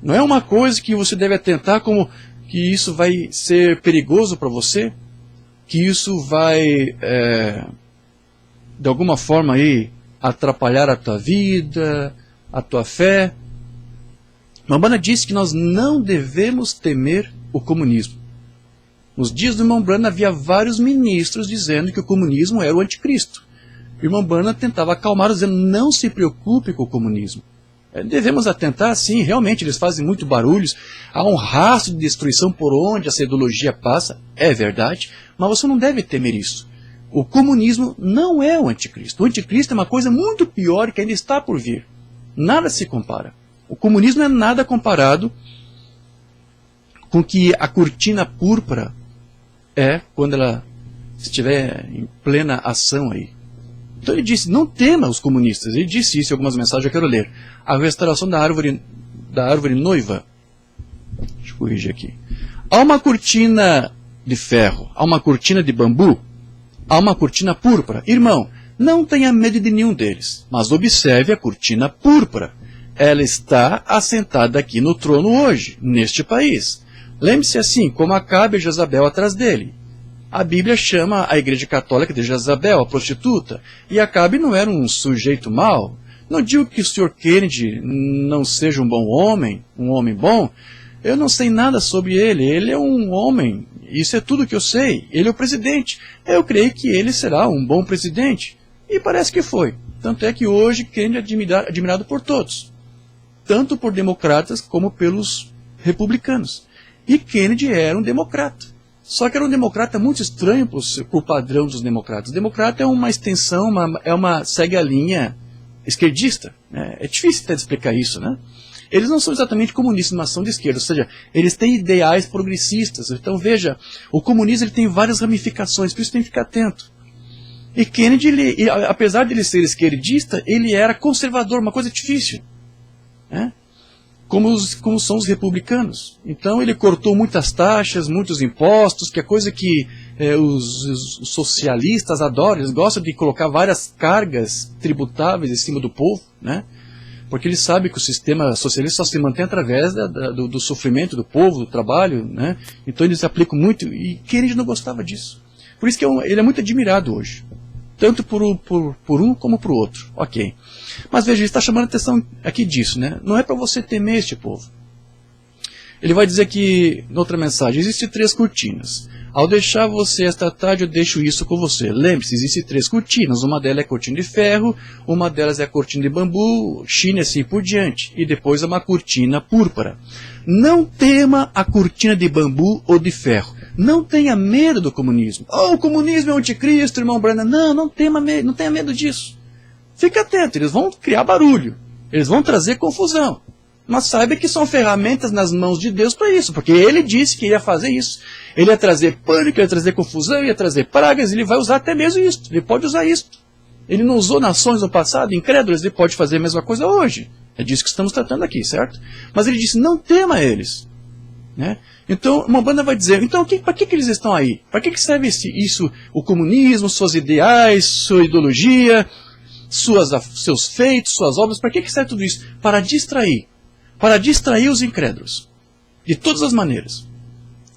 Não é uma coisa que você deve atentar como que isso vai ser perigoso para você, que isso vai, de alguma forma, aí, atrapalhar a tua vida, a tua fé. Branham disse que nós não devemos temer o comunismo. Nos dias do irmão Branham havia vários ministros dizendo que o comunismo era o anticristo. O irmão Branham tentava acalmar, dizendo, não se preocupe com o comunismo. Devemos atentar, sim, realmente eles fazem muito barulhos, há um rastro de destruição por onde essa ideologia passa, é verdade, mas você não deve temer isso. O comunismo não é o anticristo. O anticristo é uma coisa muito pior que ainda está por vir. Nada se compara. O comunismo é nada comparado com que a cortina púrpura é quando ela estiver em plena ação aí. Então ele disse, não tema os comunistas. Ele disse isso em algumas mensagens, eu quero ler. A restauração da árvore noiva. Deixa eu corrigir aqui. Há uma cortina de ferro, há uma cortina de bambu, há uma cortina púrpura. Irmão, não tenha medo de nenhum deles, mas observe a cortina púrpura. Ela está assentada aqui no trono hoje, neste país. Lembre-se assim, como Acabe e Jezabel atrás dele. A Bíblia chama a Igreja Católica de Jezabel, a prostituta, e Acabe não era um sujeito mau. Não digo que o Sr. Kennedy não seja um bom homem, um homem bom. Eu não sei nada sobre ele. Ele é um homem, isso é tudo que eu sei. Ele é o presidente. Eu creio que ele será um bom presidente. E parece que foi. Tanto é que hoje Kennedy é admirado por todos. Tanto por democratas como pelos republicanos. E Kennedy era um democrata. Só que era um democrata muito estranho para o padrão dos democratas. O democrata é uma extensão, segue a linha esquerdista. Né? É difícil até de explicar isso, né? Eles não são exatamente comunistas, mas são de esquerda. Ou seja, eles têm ideais progressistas. Então veja, o comunismo ele tem várias ramificações, por isso tem que ficar atento. E Kennedy, apesar de ele ser esquerdista, ele era conservador, uma coisa difícil. Né? Como são os republicanos. Então ele cortou muitas taxas, muitos impostos, que é coisa que os socialistas adoram. Eles gostam de colocar várias cargas tributáveis em cima do povo, né? Porque eles sabem que o sistema socialista só se mantém através do sofrimento do povo, do trabalho, né? Então eles aplicam muito, e Kennedy não gostava disso. Por isso que ele é muito admirado hoje. Tanto por um como por outro. Ok. Mas veja, ele está chamando a atenção aqui disso, né? Não é para você temer este povo. Ele vai dizer que, noutra mensagem, existem 3 cortinas. Ao deixar você esta tarde, eu deixo isso com você. Lembre-se, existem 3 cortinas. Uma delas é a cortina de ferro, uma delas é a cortina de bambu, China e assim por diante. E depois é uma cortina púrpura. Não tema a cortina de bambu ou de ferro. Não tenha medo do comunismo. Oh, o comunismo é o anticristo, irmão Brana. Não tenha medo disso. Fique atento, eles vão criar barulho. Eles vão trazer confusão. Mas saiba que são ferramentas nas mãos de Deus para isso, porque Ele disse que ia fazer isso. Ele ia trazer pânico, ia trazer confusão, ia trazer pragas, Ele vai usar até mesmo isso. Ele pode usar isso. Ele não usou nações no passado, incrédulas, Ele pode fazer a mesma coisa hoje. É disso que estamos tratando aqui, certo? Mas Ele disse, não tema eles. Né? Então, uma banda vai dizer, então para que eles estão aí? Para que serve isso, o comunismo, suas ideais, sua ideologia, seus feitos, suas obras, para que serve tudo isso? Para distrair os incrédulos, de todas as maneiras.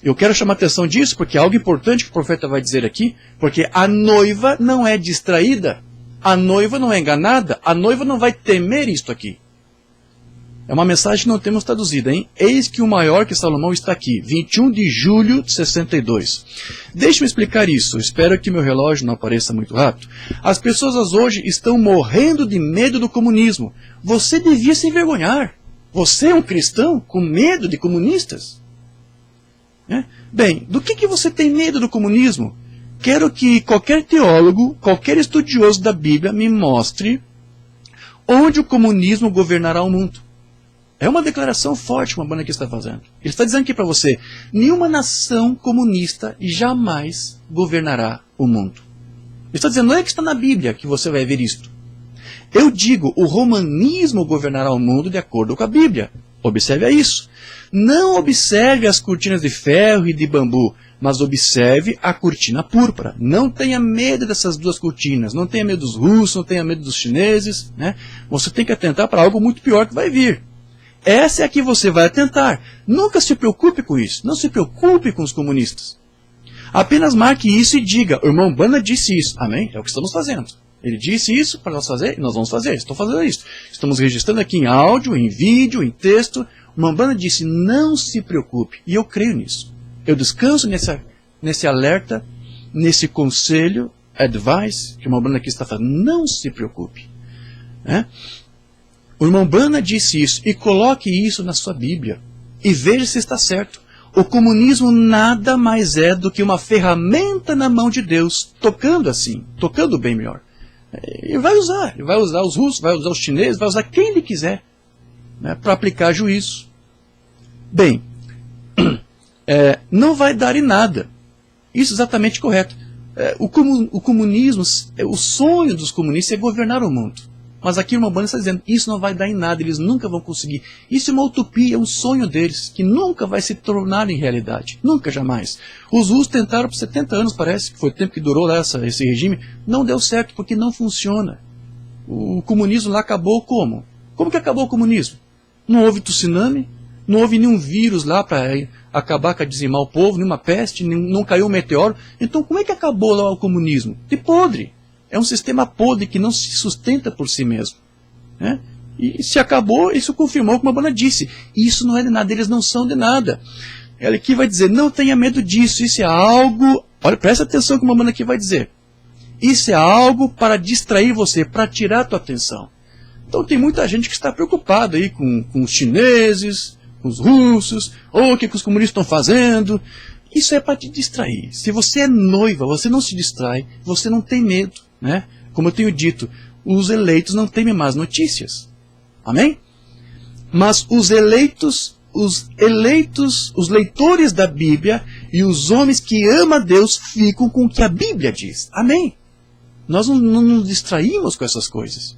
Eu quero chamar a atenção disso, porque é algo importante que o profeta vai dizer aqui, porque a noiva não é distraída, a noiva não é enganada, a noiva não vai temer isto aqui. É uma mensagem que não temos traduzida, hein? Eis que o maior que Salomão está aqui, 21 de julho de 62. Deixe-me explicar isso, espero que meu relógio não apareça muito rápido. As pessoas hoje estão morrendo de medo do comunismo. Você devia se envergonhar. Você é um cristão com medo de comunistas? Bem, do que você tem medo do comunismo? Quero que qualquer teólogo, qualquer estudioso da Bíblia me mostre onde o comunismo governará o mundo. É uma declaração forte que uma banda aqui está fazendo. Ele está dizendo aqui para você, nenhuma nação comunista jamais governará o mundo. Ele está dizendo, não é que está na Bíblia que você vai ver isto. Eu digo, o romanismo governará o mundo de acordo com a Bíblia. Observe a isso. Não observe as cortinas de ferro e de bambu, mas observe a cortina púrpura. Não tenha medo dessas 2 cortinas. Não tenha medo dos russos, não tenha medo dos chineses. Né? Você tem que atentar para algo muito pior que vai vir. Essa é a que você vai atentar. Nunca se preocupe com isso. Não se preocupe com os comunistas. Apenas marque isso e diga, o irmão Bana disse isso. Amém? É o que estamos fazendo. Ele disse isso para nós fazer, e nós vamos fazer. Estou fazendo isso. Estamos registrando aqui em áudio, em vídeo, em texto. O irmão Bana disse, não se preocupe. E eu creio nisso. Eu descanso nesse alerta, nesse conselho, advice, que o irmão Bana aqui está falando. Não se preocupe. O irmão Bana disse isso, e coloque isso na sua Bíblia, e veja se está certo. O comunismo nada mais é do que uma ferramenta na mão de Deus, tocando assim, tocando bem melhor. E ele vai usar os russos, vai usar os chineses, vai usar quem ele quiser, né, para aplicar juízo. Bem, não vai dar em nada. Isso é exatamente correto. O comunismo, o sonho dos comunistas é governar o mundo. Mas aqui o Umbanda está dizendo, isso não vai dar em nada, eles nunca vão conseguir. Isso é uma utopia, é um sonho deles, que nunca vai se tornar em realidade. Nunca, jamais. Os Rus tentaram por 70 anos, parece, que foi o tempo que durou lá esse regime. Não deu certo, porque não funciona. O comunismo lá acabou como? Como que acabou o comunismo? Não houve tsunami, não houve nenhum vírus lá para acabar com dizimar o povo, nenhuma peste, não caiu um meteoro. Então como é que acabou lá o comunismo? De podre. É um sistema podre que não se sustenta por si mesmo. Né? E se acabou, isso confirmou o que a Umbanda disse. Isso não é de nada, eles não são de nada. Ela aqui vai dizer, não tenha medo disso, isso é algo... Olha, presta atenção no que a Umbanda aqui vai dizer. Isso é algo para distrair você, para tirar a tua atenção. Então tem muita gente que está preocupada aí com os chineses, com os russos, ou o que os comunistas estão fazendo. Isso é para te distrair. Se você é noiva, você não se distrai, você não tem medo. Né? Como eu tenho dito, os eleitos não temem más notícias. Amém? Mas os leitores da Bíblia e os homens que amam a Deus ficam com o que a Bíblia diz. Amém? Nós não nos distraímos com essas coisas.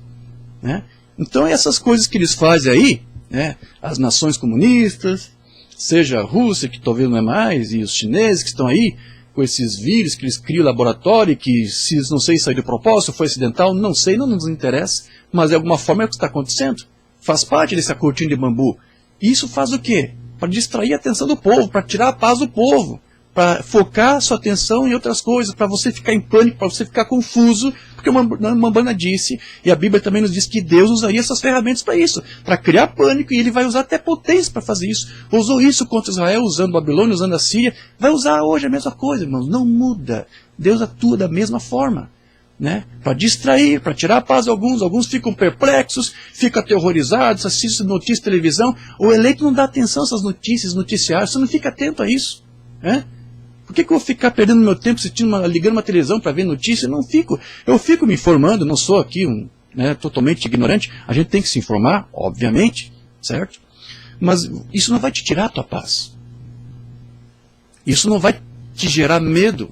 Né? Então essas coisas que eles fazem aí, né? As nações comunistas, seja a Rússia, que talvez não é mais, e os chineses que estão aí, com esses vírus que eles criam no laboratório, que se não sei se saiu de propósito, foi acidental, não sei, não nos interessa, mas de alguma forma é o que está acontecendo. Faz parte dessa cortina de bambu. E isso faz o quê? Para distrair a atenção do povo, para tirar a paz do povo, para focar sua atenção em outras coisas, para você ficar em pânico, para você ficar confuso, porque uma Umbanda disse, e a Bíblia também nos diz que Deus usaria essas ferramentas para isso, para criar pânico, e ele vai usar até potência para fazer isso. Usou isso contra Israel, usando Babilônia, usando a Síria, vai usar hoje a mesma coisa, irmãos, não muda. Deus atua da mesma forma. Né? Para distrair, para tirar a paz de alguns ficam perplexos, ficam aterrorizados, assistem notícias de televisão. O eleito não dá atenção a essas notícias, noticiários, você não fica atento a isso. Né? Por que eu vou ficar perdendo meu tempo ligando uma televisão para ver notícia? Não fico. Eu fico me informando, não sou aqui totalmente ignorante. A gente tem que se informar, obviamente, certo? Mas isso não vai te tirar a tua paz. Isso não vai te gerar medo.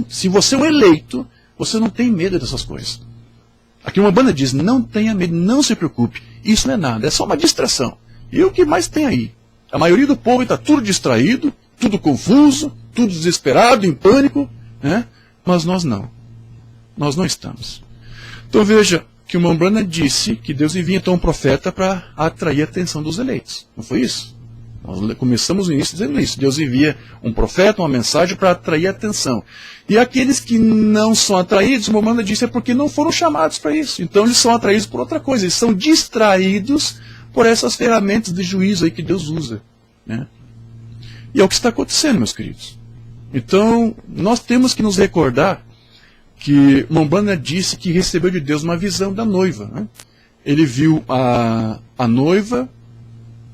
Se você é um eleito, você não tem medo dessas coisas. Aqui uma Umbanda diz, não tenha medo, não se preocupe. Isso não é nada, é só uma distração. E o que mais tem aí? A maioria do povo está tudo distraído, tudo confuso, tudo desesperado, em pânico, né? Mas nós não. Nós não estamos. Então veja que uma Umbanda disse que Deus envia então um profeta para atrair a atenção dos eleitos. Não foi isso? Nós começamos no início dizendo isso. Deus envia um profeta, uma mensagem para atrair a atenção. E aqueles que não são atraídos, uma Umbanda disse, é porque não foram chamados para isso. Então eles são atraídos por outra coisa. Eles são distraídos por essas ferramentas de juízo aí que Deus usa. Né? E é o que está acontecendo, meus queridos. Então, nós temos que nos recordar que uma Umbanda disse que recebeu de Deus uma visão da noiva. Né? Ele viu a noiva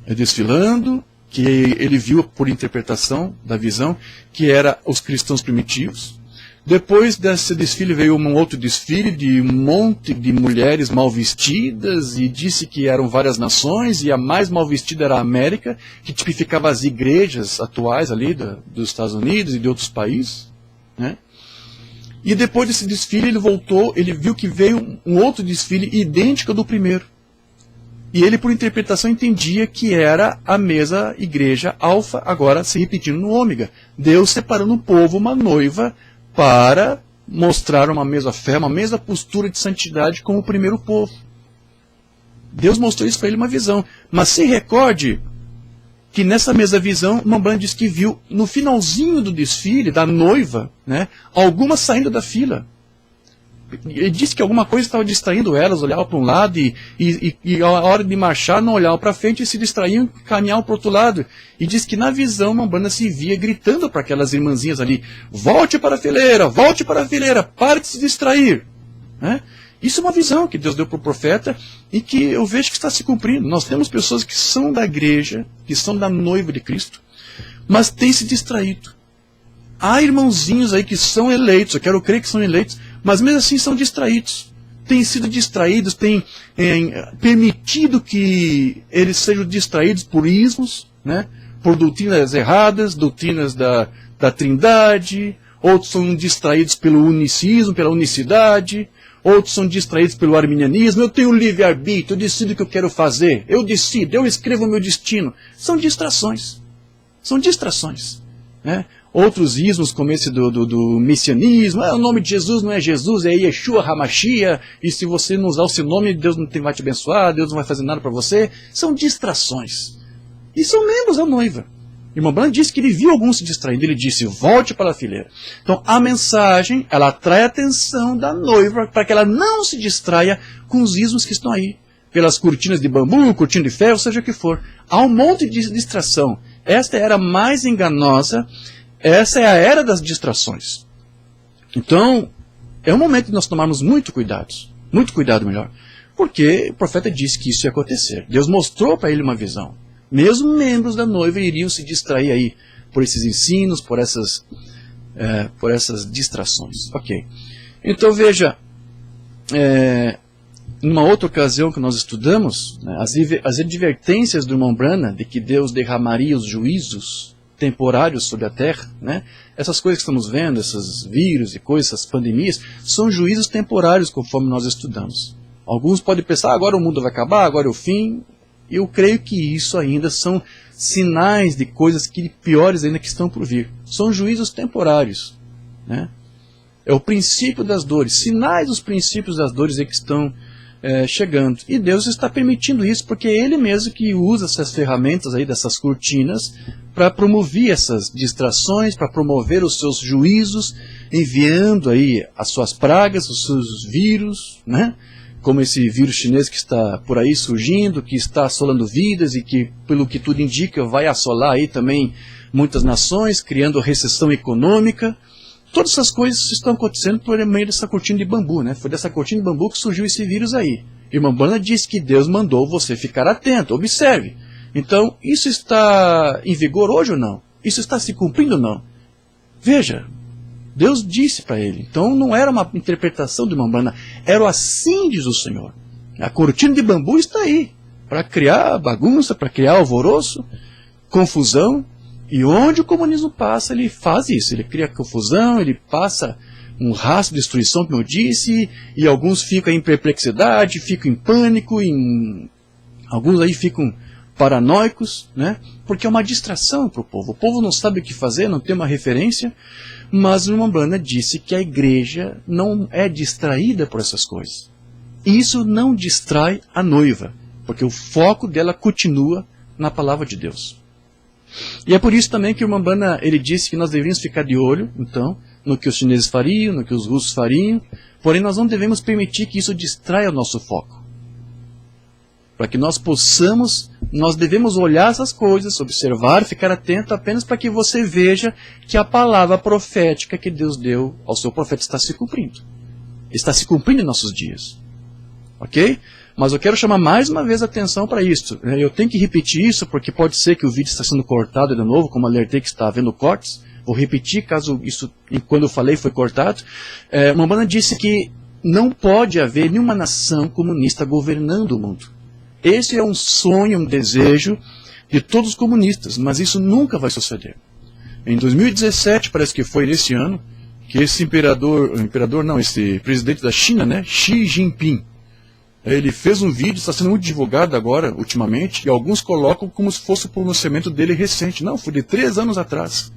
desfilando, que ele viu por interpretação da visão, que era os cristãos primitivos. Depois desse desfile veio um outro desfile de um monte de mulheres mal vestidas, e disse que eram várias nações, e a mais mal vestida era a América, que tipificava as igrejas atuais ali dos Estados Unidos e de outros países. Né? E depois desse desfile ele voltou, ele viu que veio um outro desfile idêntico ao do primeiro. E ele, por interpretação, entendia que era a mesma igreja alfa, agora se repetindo no ômega. Deus separando o povo, uma noiva, para mostrar uma mesma fé, uma mesma postura de santidade como o primeiro povo. Deus mostrou isso para ele, uma visão. Mas se recorde que nessa mesma visão, uma Umbanda diz que viu no finalzinho do desfile, da noiva, né, algumas saindo da fila. Ele disse que alguma coisa estava distraindo elas, olhavam para um lado e a hora de marchar não olhavam para frente e se distraíam e caminhavam para o outro lado. E diz que na visão uma Umbanda se via gritando para aquelas irmãzinhas ali, volte para a fileira, pare de se distrair. Né? Isso é uma visão que Deus deu para o profeta e que eu vejo que está se cumprindo. Nós temos pessoas que são da igreja, que são da noiva de Cristo, mas têm se distraído. Há irmãozinhos aí que são eleitos, eu quero crer que são eleitos, mas mesmo assim são distraídos. Têm sido distraídos, têm permitido que eles sejam distraídos por ismos, né? Por doutrinas erradas, doutrinas da Trindade, outros são distraídos pelo unicismo, pela unicidade, outros são distraídos pelo arminianismo. Eu tenho livre-arbítrio, eu decido o que eu quero fazer, eu decido, eu escrevo o meu destino. São distrações. São distrações. Né? Outros ismos, como esse do messianismo, o nome de Jesus não é Jesus, é Yeshua HaMashiach, e se você não usar o seu nome, Deus não vai te abençoar, Deus não vai fazer nada para você. São distrações. E são membros da noiva. Irmão Branham disse que ele viu alguns se distraindo, ele disse, volte para a fileira. Então a mensagem, ela atrai a atenção da noiva para que ela não se distraia com os ismos que estão aí. Pelas cortinas de bambu, cortina de ferro, seja o que for. Há um monte de distração. Esta é a era mais enganosa, essa é a era das distrações. Então, é um momento de nós tomarmos muito cuidado melhor, porque o profeta disse que isso ia acontecer. Deus mostrou para ele uma visão. Mesmo membros da noiva iriam se distrair aí por esses ensinos, por essas distrações. Ok. Então veja, numa outra ocasião que nós estudamos, né, as advertências do irmão Branham de que Deus derramaria os juízos temporários sobre a terra, né, essas coisas que estamos vendo, esses vírus e coisas, essas pandemias, são juízos temporários conforme nós estudamos. Alguns podem pensar, agora o mundo vai acabar, agora é o fim. Eu creio que isso ainda são sinais de coisas piores ainda que estão por vir. São juízos temporários. Né? É o princípio das dores, sinais dos princípios das dores que estão chegando. E Deus está permitindo isso porque é Ele mesmo que usa essas ferramentas aí, dessas cortinas, para promover essas distrações, para promover os seus juízos, enviando aí as suas pragas, os seus vírus, né? Como esse vírus chinês que está por aí surgindo, que está assolando vidas e que, pelo que tudo indica, vai assolar aí também muitas nações, criando recessão econômica. Todas essas coisas estão acontecendo por meio dessa cortina de bambu, né? Foi dessa cortina de bambu que surgiu esse vírus aí. Irmã Branham disse que Deus mandou você ficar atento, observe. Então, isso está em vigor hoje ou não? Isso está se cumprindo ou não? Veja. Deus disse para ele. Então não era uma interpretação de irmão Branham, era o assim diz o Senhor. A cortina de bambu está aí, para criar bagunça, para criar alvoroço, confusão. E onde o comunismo passa, ele faz isso. Ele cria confusão, ele passa um rastro de destruição, como eu disse, e alguns ficam em perplexidade, ficam em pânico, alguns aí ficam paranoicos, né? Porque é uma distração para o povo. O povo não sabe o que fazer, não tem uma referência. Mas o irmão Branham disse que a igreja não é distraída por essas coisas. Isso não distrai a noiva, porque o foco dela continua na palavra de Deus. E é por isso também que o irmão Branham, ele disse que nós deveríamos ficar de olho, então, no que os chineses fariam, no que os russos fariam, porém nós não devemos permitir que isso distraia o nosso foco. Para que nós possamos, nós devemos olhar essas coisas, observar, ficar atento apenas para que você veja que a palavra profética que Deus deu ao seu profeta está se cumprindo. Está se cumprindo em nossos dias. Ok? Mas eu quero chamar mais uma vez a atenção para isso. Eu tenho que repetir isso porque pode ser que o vídeo está sendo cortado de novo, como alertei que está havendo cortes. Vou repetir caso isso, quando eu falei, foi cortado. Irmã Branham disse que não pode haver nenhuma nação comunista governando o mundo. Esse é um sonho, um desejo de todos os comunistas, mas isso nunca vai suceder. Em 2017, parece que foi nesse ano, que esse esse presidente da China, né, Xi Jinping, ele fez um vídeo, está sendo muito divulgado agora, ultimamente, e alguns colocam como se fosse o pronunciamento dele recente. Não, foi de 3 anos atrás.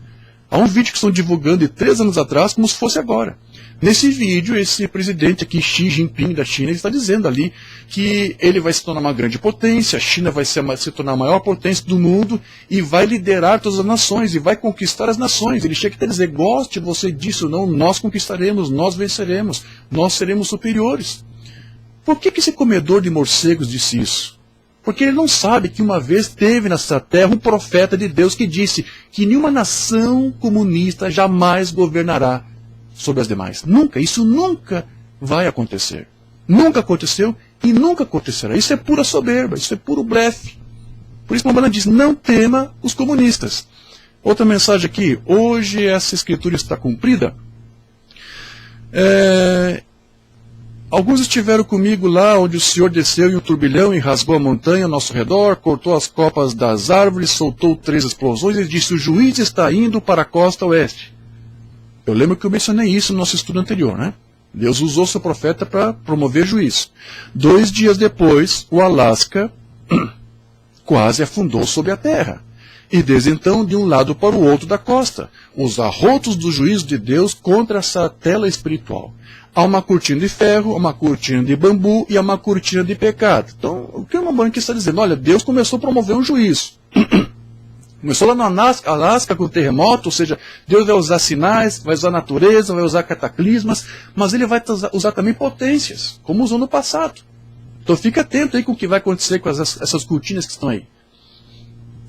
Há um vídeo que estão divulgando de 3 anos atrás como se fosse agora. Nesse vídeo, esse presidente aqui, Xi Jinping da China, ele está dizendo ali que ele vai se tornar uma grande potência, a China vai se tornar a maior potência do mundo e vai liderar todas as nações e vai conquistar as nações. Ele chega a dizer, goste você disso ou não, nós conquistaremos, nós venceremos, nós seremos superiores. Por que esse comedor de morcegos disse isso? Porque ele não sabe que uma vez teve nessa terra um profeta de Deus que disse que nenhuma nação comunista jamais governará sobre as demais. Nunca, isso nunca vai acontecer. Nunca aconteceu e nunca acontecerá. Isso é pura soberba, isso é puro blefe. Por isso que Mamana diz, não tema os comunistas. Outra mensagem aqui, hoje essa escritura está cumprida. Alguns estiveram comigo lá onde o Senhor desceu em um turbilhão e rasgou a montanha ao nosso redor, cortou as copas das árvores, soltou 3 explosões e disse, o juiz está indo para a costa oeste. Eu lembro que eu mencionei isso no nosso estudo anterior, né? Deus usou seu profeta para promover juízo. 2 dias depois, o Alasca quase afundou sobre a terra. E desde então, de um lado para o outro da costa, os arrotos do juízo de Deus contra essa tela espiritual. Há uma cortina de ferro, uma cortina de bambu e há uma cortina de pecado. Então, o que o Mamban aqui está dizendo? Olha, Deus começou a promover um juízo. Começou lá no Alasca com o terremoto, ou seja, Deus vai usar sinais, vai usar natureza, vai usar cataclismas, mas ele vai usar também potências, como usou no passado. Então fica atento aí com o que vai acontecer com essas cortinas que estão aí.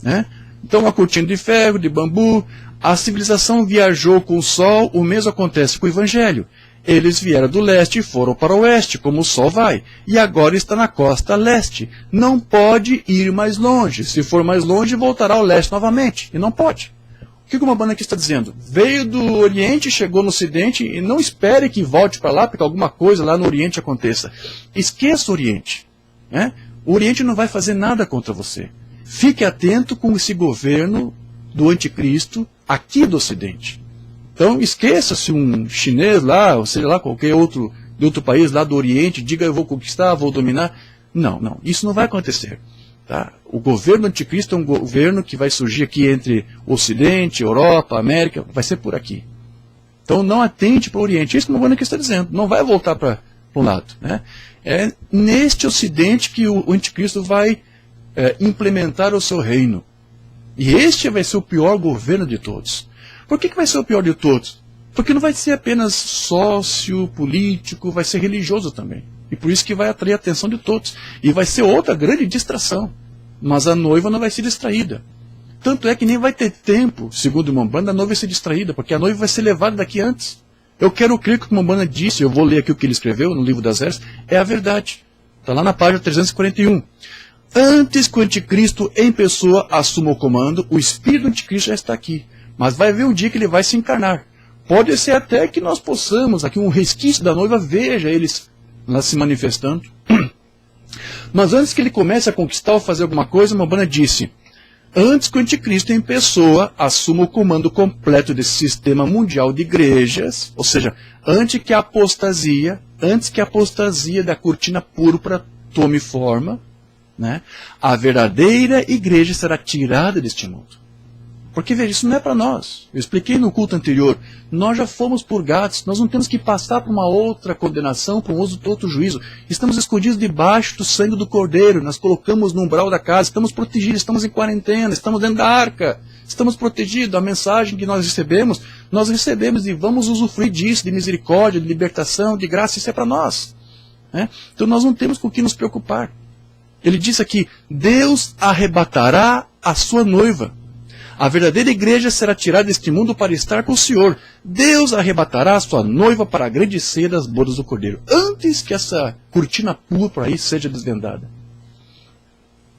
Né? Então uma cortina de ferro, de bambu, a civilização viajou com o sol, o mesmo acontece com o Evangelho. Eles vieram do leste e foram para o oeste, como o sol vai. E agora está na costa leste. Não pode ir mais longe. Se for mais longe, voltará ao leste novamente. E não pode. O que uma banda aqui está dizendo? Veio do Oriente, chegou no Ocidente, e não espere que volte para lá, porque alguma coisa lá no Oriente aconteça. Esqueça o Oriente. Né? O Oriente não vai fazer nada contra você. Fique atento com esse governo do anticristo aqui do Ocidente. Então, esqueça-se um chinês lá, ou seja lá, qualquer outro de outro país lá do Oriente, diga eu vou conquistar, vou dominar. Não, não, isso não vai acontecer. Tá? O governo anticristo é um governo que vai surgir aqui entre Ocidente, Europa, América, vai ser por aqui. Então, não atente para o Oriente. Isso que o governo aqui está dizendo. Não vai voltar para um lado. Né? É neste Ocidente que o anticristo vai implementar o seu reino. E este vai ser o pior governo de todos. Por que vai ser o pior de todos? Porque não vai ser apenas sócio, político, vai ser religioso também. E por isso que vai atrair a atenção de todos. E vai ser outra grande distração. Mas a noiva não vai ser distraída. Tanto é que nem vai ter tempo, segundo o Umbanda, a noiva vai ser distraída, porque a noiva vai ser levada daqui antes. Eu quero crer que o que o Umbanda disse, eu vou ler aqui o que ele escreveu no livro das Eras, é a verdade. Está lá na página 341. Antes que o anticristo em pessoa assuma o comando, o espírito do anticristo já está aqui. Mas vai haver um dia que ele vai se encarnar. Pode ser até que nós possamos, aqui um resquício da noiva, veja eles lá se manifestando. Mas antes que ele comece a conquistar ou fazer alguma coisa, Umbanda disse, antes que o anticristo em pessoa assuma o comando completo desse sistema mundial de igrejas, ou seja, antes que a apostasia da cortina púrpura tome forma, né, a verdadeira igreja será tirada deste mundo. Porque, veja, isso não é para nós. Eu expliquei no culto anterior. Nós já fomos purgados. Nós não temos que passar por uma outra condenação, por um outro juízo. Estamos escondidos debaixo do sangue do Cordeiro. Nós colocamos no umbral da casa. Estamos protegidos. Estamos em quarentena. Estamos dentro da arca. Estamos protegidos. A mensagem que nós recebemos e vamos usufruir disso, de misericórdia, de libertação, de graça. Isso é para nós. Né? Então nós não temos com o que nos preocupar. Ele disse aqui, Deus arrebatará a sua noiva. A verdadeira igreja será tirada deste mundo para estar com o Senhor. Deus arrebatará a sua noiva para a grande ceia das bodas do Cordeiro. Antes que essa cortina púrpura aí seja desvendada.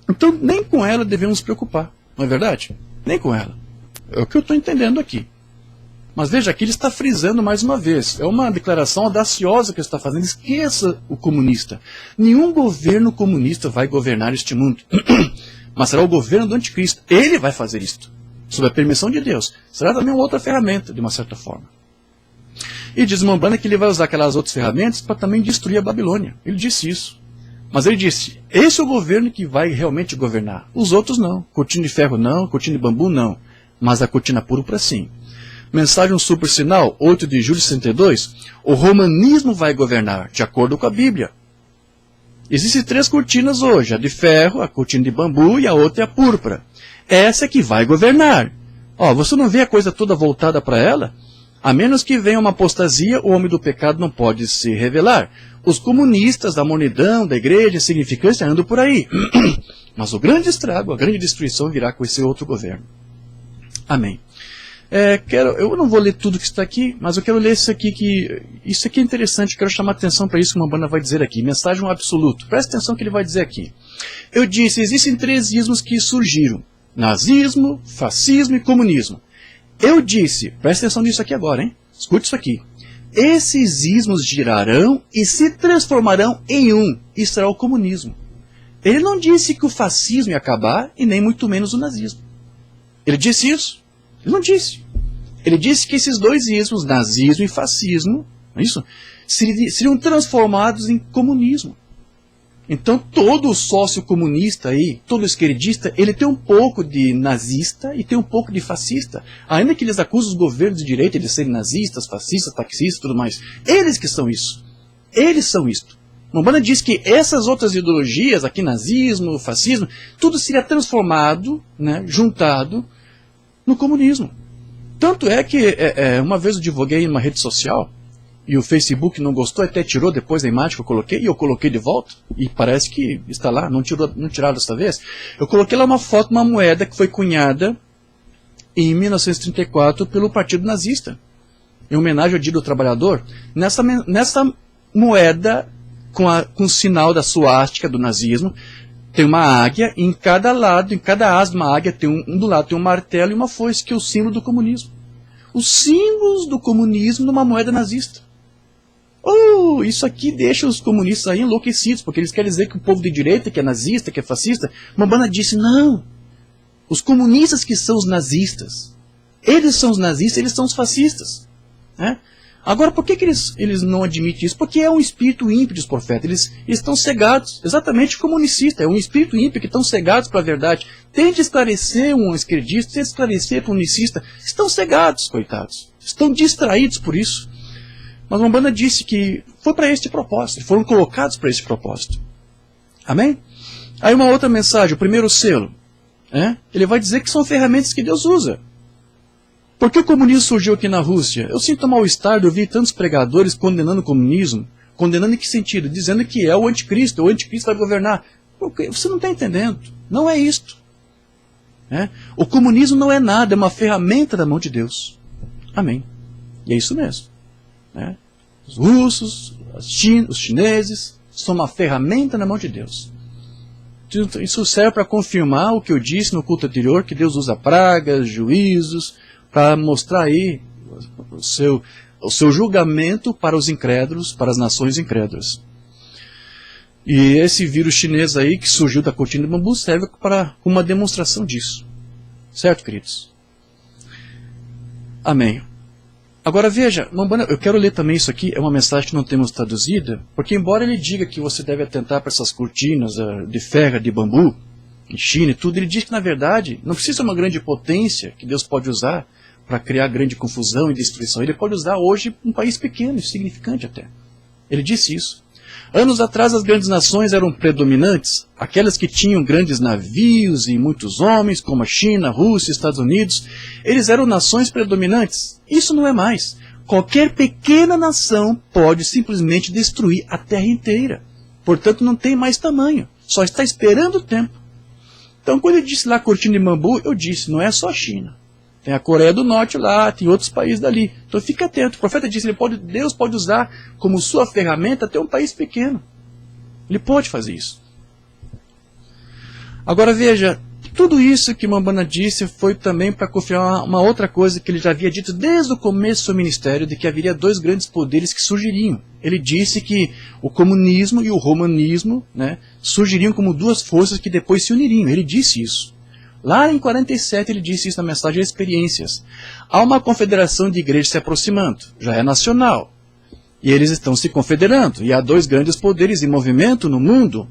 Então, nem com ela devemos nos preocupar. Não é verdade? Nem com ela. É o que eu estou entendendo aqui. Mas veja, aqui ele está frisando mais uma vez. É uma declaração audaciosa que ele está fazendo. Esqueça o comunista. Nenhum governo comunista vai governar este mundo. Mas será o governo do anticristo. Ele vai fazer isto. Sob a permissão de Deus. Será também uma outra ferramenta, de uma certa forma. E diz o Umbanda que ele vai usar aquelas outras ferramentas para também destruir a Babilônia. Ele disse isso. Mas ele disse, esse é o governo que vai realmente governar. Os outros não. Cortina de ferro não, cortina de bambu não. Mas a cortina púrpura sim. Mensagem super sinal, 8 de julho de 62. O romanismo vai governar, de acordo com a Bíblia. Existem 3 cortinas hoje. A de ferro, a cortina de bambu e a outra é a púrpura. Essa é que vai governar. Ó, você não vê a coisa toda voltada para ela? A menos que venha uma apostasia, o homem do pecado não pode se revelar. Os comunistas da monidão, da igreja, insignificância, andam por aí. Mas o grande estrago, a grande destruição virá com esse outro governo. Amém. Eu não vou ler tudo que está aqui, mas eu quero ler isso aqui, isso aqui é interessante, quero chamar a atenção para isso que o Umbanda vai dizer aqui. Mensagem absoluta. Presta atenção que ele vai dizer aqui. Eu disse, existem 3 ismos que surgiram. Nazismo, fascismo e comunismo. Eu disse, presta atenção nisso aqui agora, hein? Escute isso aqui. Esses ismos girarão e se transformarão em um, e será o comunismo. Ele não disse que o fascismo ia acabar e nem muito menos o nazismo. Ele disse isso? Ele não disse. Ele disse que esses dois ismos, nazismo e fascismo, não é isso? Seriam transformados em comunismo. Então todo sócio comunista aí, todo esquerdista, ele tem um pouco de nazista e tem um pouco de fascista. Ainda que eles acusem os governos de direita de serem nazistas, fascistas, taxistas e tudo mais. Eles que são isso. Eles são isto. Umbanda diz que essas outras ideologias, aqui nazismo, fascismo, tudo seria transformado, né, juntado no comunismo. Tanto é que uma vez eu divulguei em uma rede social, e o Facebook não gostou, até tirou depois a imagem que eu coloquei, e eu coloquei de volta, e parece que está lá, não tiraram dessa vez. Eu coloquei lá uma foto, uma moeda que foi cunhada em 1934 pelo Partido Nazista, em homenagem ao Dia do Trabalhador. Nessa moeda, com o sinal da suástica do nazismo, tem uma águia, e em cada lado, em cada asa de uma águia, do lado tem um martelo e uma foice, que é o símbolo do comunismo. Os símbolos do comunismo numa moeda nazista. Isso aqui deixa os comunistas aí enlouquecidos, porque eles querem dizer que o povo de direita, que é nazista, que é fascista, Umbanda disse, não, os comunistas que são os nazistas, eles são os nazistas, eles são os fascistas. Né? Agora, por que eles não admitem isso? Porque é um espírito ímpio dos profetas, eles estão cegados, exatamente como o unicista, é um espírito ímpio que estão cegados para a verdade. Tente esclarecer um esquerdista, tente esclarecer para um unicista, estão cegados, coitados, estão distraídos por isso. Mas Umbanda disse que foi para este propósito, foram colocados para este propósito. Amém? Aí uma outra mensagem, o primeiro selo. Ele vai dizer que são ferramentas que Deus usa. Por que o comunismo surgiu aqui na Rússia? Eu sinto mal-estar de ouvir tantos pregadores condenando o comunismo. Condenando em que sentido? Dizendo que é o anticristo vai governar. Você não está entendendo. Não é isto. O comunismo não é nada, é uma ferramenta da mão de Deus. Amém. E é isso mesmo. Os russos, os chineses, são uma ferramenta na mão de Deus. Isso serve para confirmar o que eu disse no culto anterior, que Deus usa pragas, juízos, para mostrar aí o seu julgamento para os incrédulos, para as nações incrédulas. E esse vírus chinês aí, que surgiu da cortina de bambu, serve para uma demonstração disso. Certo, queridos? Amém. Agora veja, eu quero ler também isso aqui, é uma mensagem que não temos traduzida, porque embora ele diga que você deve atentar para essas cortinas de ferro, de bambu, em China e tudo, ele diz que na verdade não precisa ser uma grande potência que Deus pode usar para criar grande confusão e destruição. Ele pode usar hoje um país pequeno, insignificante até. Ele disse isso. Anos atrás as grandes nações eram predominantes, aquelas que tinham grandes navios e muitos homens, como a China, a Rússia, Estados Unidos, eles eram nações predominantes. Isso não é mais. Qualquer pequena nação pode simplesmente destruir a terra inteira. Portanto, não tem mais tamanho. Só está esperando o tempo. Então, quando eu disse lá cortina de bambu, eu disse, não é só a China. Tem a Coreia do Norte lá, tem outros países dali. Então fica atento. O profeta disse, Deus pode usar como sua ferramenta até um país pequeno. Ele pode fazer isso. Agora veja, tudo isso que Umbanda disse foi também para confirmar uma outra coisa que ele já havia dito desde o começo do seu ministério, de que haveria dois grandes poderes que surgiriam. Ele disse que o comunismo e o romanismo, surgiriam como duas forças que depois se uniriam. Ele disse isso. Lá em 47 ele disse isso na mensagem Experiências. Há uma confederação de igrejas se aproximando, já é nacional. E eles estão se confederando. E há dois grandes poderes em movimento no mundo.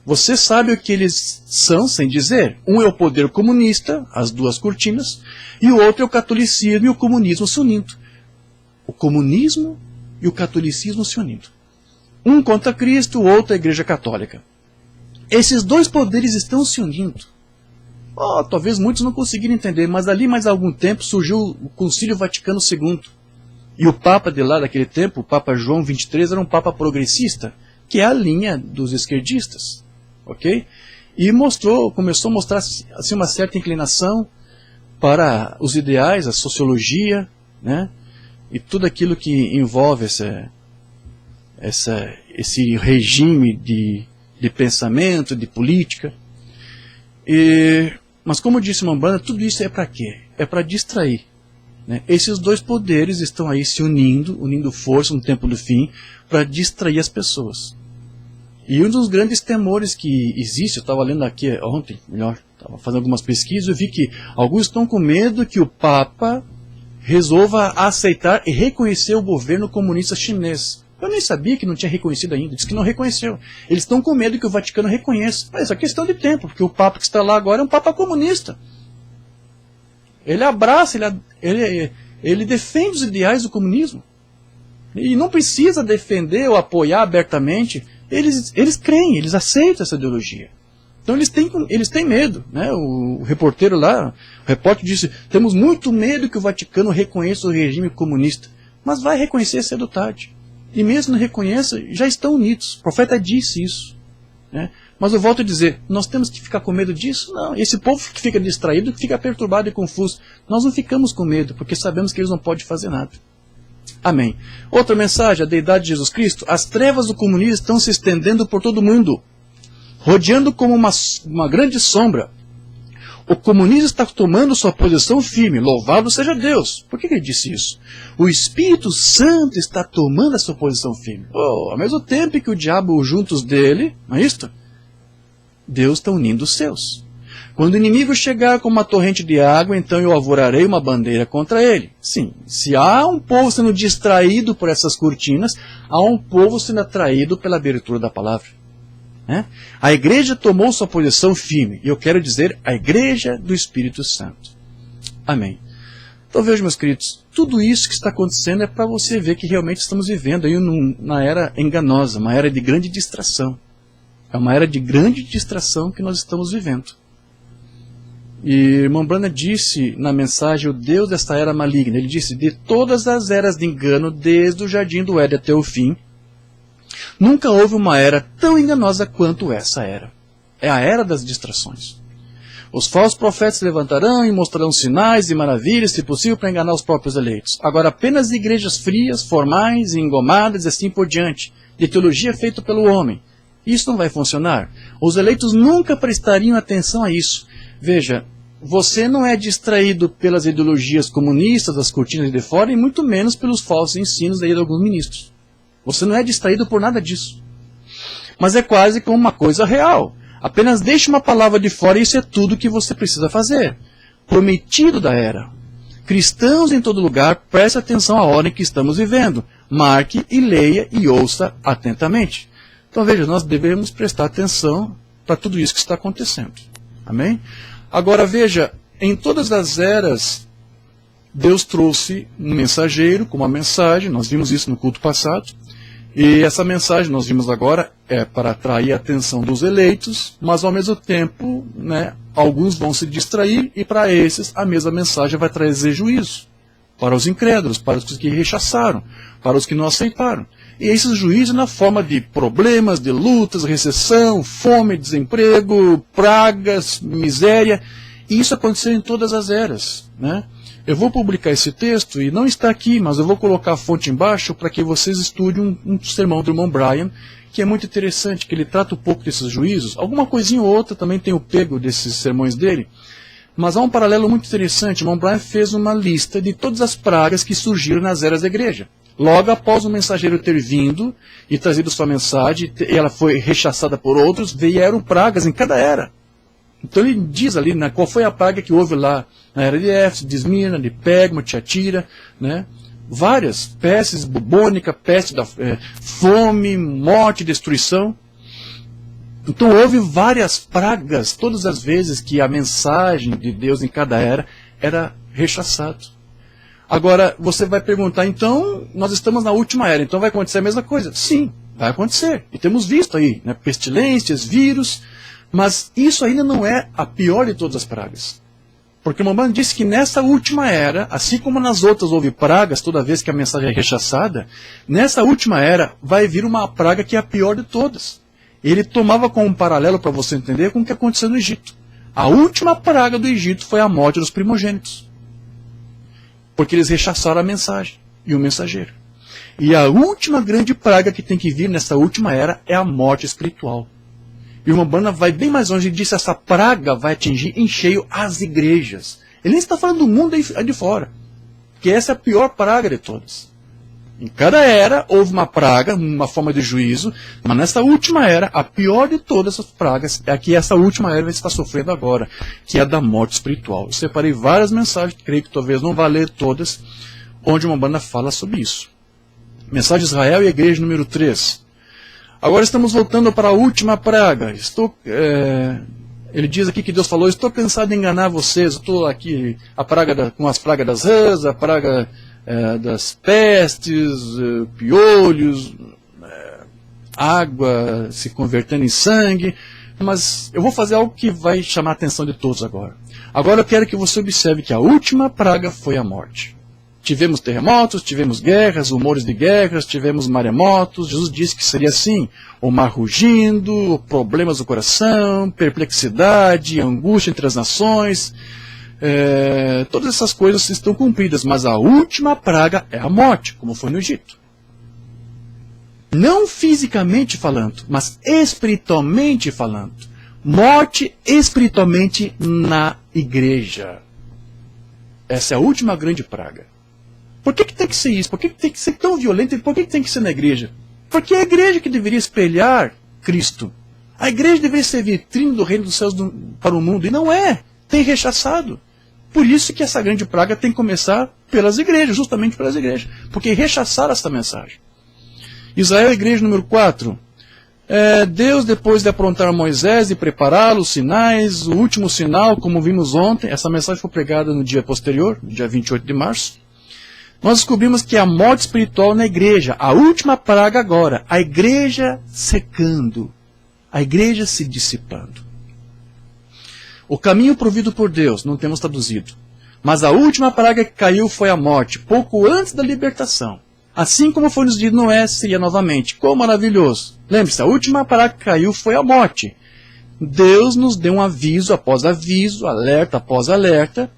Você sabe o que eles são, sem dizer. Um é o poder comunista, as duas cortinas, e o outro é o catolicismo e o comunismo se unindo. O comunismo e o catolicismo se unindo. Um contra Cristo, o outro a Igreja Católica. Esses dois poderes estão se unindo. Talvez muitos não conseguiram entender, mas ali mais algum tempo surgiu o Concílio Vaticano II. E o Papa de lá daquele tempo, o Papa João XXIII, era um Papa progressista, que é a linha dos esquerdistas. Ok? E começou a mostrar assim, uma certa inclinação para os ideais, a sociologia, e tudo aquilo que envolve esse regime de pensamento, de política. Mas como disse Umbanda, tudo isso é para quê? É para distrair. Esses dois poderes estão aí se unindo força no tempo do fim, para distrair as pessoas. E um dos grandes temores que existe, eu estava lendo aqui ontem, estava fazendo algumas pesquisas, eu vi que alguns estão com medo que o Papa resolva aceitar e reconhecer o governo comunista chinês. Eu nem sabia que não tinha reconhecido ainda, disse que não reconheceu. Eles estão com medo que o Vaticano reconheça. Mas é questão de tempo, porque o Papa que está lá agora é um Papa comunista. Ele abraça, ele defende os ideais do comunismo. E não precisa defender ou apoiar abertamente. Eles creem, eles aceitam essa ideologia. Então eles têm medo. Né? O reporteiro lá, o repórter disse, temos muito medo que o Vaticano reconheça o regime comunista. Mas vai reconhecer cedo ou tarde. E mesmo não reconheça, já estão unidos. O profeta disse isso. Né? Mas eu volto a dizer, nós temos que ficar com medo disso? Não. Esse povo que fica distraído, que fica perturbado e confuso. Nós não ficamos com medo, porque sabemos que eles não podem fazer nada. Amém. Outra mensagem, a deidade de Jesus Cristo. As trevas do comunismo estão se estendendo por todo o mundo, rodeando como uma grande sombra. O comunismo está tomando sua posição firme. Louvado seja Deus. Por que ele disse isso? O Espírito Santo está tomando a sua posição firme. Ao mesmo tempo que o diabo juntos dele, não é isto? Deus está unindo os seus. Quando o inimigo chegar com uma torrente de água, então eu alvorarei uma bandeira contra ele. Sim, se há um povo sendo distraído por essas cortinas, há um povo sendo atraído pela abertura da palavra. A igreja tomou sua posição firme, e eu quero dizer, a igreja do Espírito Santo. Amém. Então vejam, meus queridos, tudo isso que está acontecendo é para você ver que realmente estamos vivendo aí na era enganosa, uma era de grande distração. É uma era de grande distração que nós estamos vivendo. E irmão Branham disse na mensagem, o Deus desta era maligna, ele disse, de todas as eras de engano, desde o jardim do Éden até o fim, nunca houve uma era tão enganosa quanto essa era. É a era das distrações. Os falsos profetas se levantarão e mostrarão sinais e maravilhas, se possível, para enganar os próprios eleitos. Agora, apenas igrejas frias, formais e engomadas e assim por diante, de teologia feita pelo homem. Isso não vai funcionar. Os eleitos nunca prestariam atenção a isso. Veja, você não é distraído pelas ideologias comunistas, das cortinas de fora, e muito menos pelos falsos ensinos aí de alguns ministros. Você não é distraído por nada disso. Mas é quase como uma coisa real. Apenas deixe uma palavra de fora e isso é tudo que você precisa fazer. Prometido da era. Cristãos em todo lugar, preste atenção à hora em que estamos vivendo. Marque e leia e ouça atentamente. Então veja, nós devemos prestar atenção para tudo isso que está acontecendo. Amém? Agora veja, em todas as eras, Deus trouxe um mensageiro com uma mensagem, nós vimos isso no culto passado, e essa mensagem, nós vimos agora, é para atrair a atenção dos eleitos, mas ao mesmo tempo, alguns vão se distrair, e para esses a mesma mensagem vai trazer juízo. Para os incrédulos, para os que rechaçaram, para os que não aceitaram. E esses juízos na forma de problemas, de lutas, recessão, fome, desemprego, pragas, miséria. E isso aconteceu em todas as eras. Eu vou publicar esse texto, e não está aqui, mas eu vou colocar a fonte embaixo para que vocês estudem um sermão do irmão Brian, que é muito interessante, que ele trata um pouco desses juízos. Alguma coisinha ou outra também tem o pego desses sermões dele. Mas há um paralelo muito interessante. O irmão Brian fez uma lista de todas as pragas que surgiram nas eras da igreja. Logo após o mensageiro ter vindo e trazido sua mensagem, e ela foi rechaçada por outros, vieram pragas em cada era. Então ele diz ali qual foi a praga que houve lá na era de Éfeso, de Esmirna, de Pérgamo, Tiatira, várias pestes bubônica, peste da fome, morte, destruição. Então houve várias pragas todas as vezes que a mensagem de Deus em cada era rechaçada. Agora, você vai perguntar, então, nós estamos na última era, então vai acontecer a mesma coisa? Sim, vai acontecer. E temos visto aí, pestilências, vírus, mas isso ainda não é a pior de todas as pragas. Porque o Mamãe disse que nessa última era, assim como nas outras houve pragas toda vez que a mensagem é rechaçada, nessa última era vai vir uma praga que é a pior de todas. Ele tomava como um paralelo para você entender com o que aconteceu no Egito. A última praga do Egito foi a morte dos primogênitos. Porque eles rechaçaram a mensagem e o mensageiro. E a última grande praga que tem que vir nessa última era é a morte espiritual. E o Umbanda vai bem mais longe e disse que essa praga vai atingir em cheio as igrejas. Ele nem está falando do mundo aí de fora. Que essa é a pior praga de todas. Em cada era houve uma praga, uma forma de juízo, mas nessa última era, a pior de todas as pragas é a que essa última era está sofrendo agora, que é a da morte espiritual. Eu separei várias mensagens, creio que talvez não vá ler todas, onde uma banda fala sobre isso. Mensagem de Israel e Igreja número 3. Agora estamos voltando para a última praga. Ele diz aqui que Deus falou, estou cansado de enganar vocês, estou aqui com as pragas das rãs, a praga das pestes, piolhos, água se convertendo em sangue, mas eu vou fazer algo que vai chamar a atenção de todos agora. Agora eu quero que você observe que a última praga foi a morte. Tivemos terremotos, tivemos guerras, rumores de guerras, tivemos maremotos. Jesus disse que seria assim, o mar rugindo, problemas do coração, perplexidade, angústia entre as nações. Todas essas coisas estão cumpridas, mas a última praga é a morte, como foi no Egito. Não fisicamente falando, mas espiritualmente falando. Morte espiritualmente na igreja. Essa é a última grande praga. Por que tem que ser isso? Por que tem que ser tão violento? E por que tem que ser na igreja? Porque é a igreja que deveria espelhar Cristo. A igreja deveria ser vitrine do reino dos céus para o mundo, e não é. Tem rechaçado. Por isso que essa grande praga tem que começar pelas igrejas, justamente pelas igrejas. Porque rechaçaram essa mensagem. Israel, igreja número 4. Deus, depois de aprontar Moisés e prepará-lo, os sinais, o último sinal, como vimos ontem, essa mensagem foi pregada no dia posterior, no dia 28 de março. Nós descobrimos que a morte espiritual na igreja, a última praga agora, a igreja secando, a igreja se dissipando. O caminho provido por Deus, não temos traduzido, mas a última praga que caiu foi a morte, pouco antes da libertação. Assim como foi nos dias de Noé, seria novamente. Quão maravilhoso! Lembre-se, a última praga que caiu foi a morte. Deus nos deu um aviso após aviso, alerta após alerta.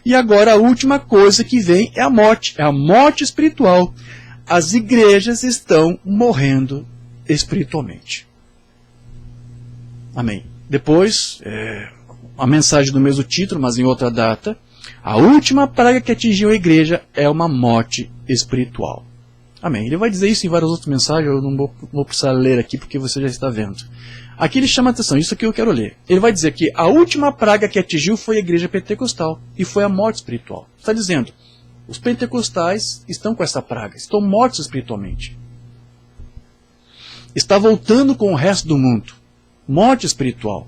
E agora a última coisa que vem é a morte espiritual. As igrejas estão morrendo espiritualmente. Amém. Depois, a mensagem do mesmo título, mas em outra data. A última praga que atingiu a igreja é uma morte espiritual. Amém. Ele vai dizer isso em várias outras mensagens, eu não vou precisar ler aqui porque você já está vendo. Aqui ele chama a atenção, isso aqui eu quero ler. Ele vai dizer que a última praga que atingiu foi a igreja pentecostal, e foi a morte espiritual. Está dizendo, os pentecostais estão com essa praga, estão mortos espiritualmente. Está voltando com o resto do mundo. Morte espiritual.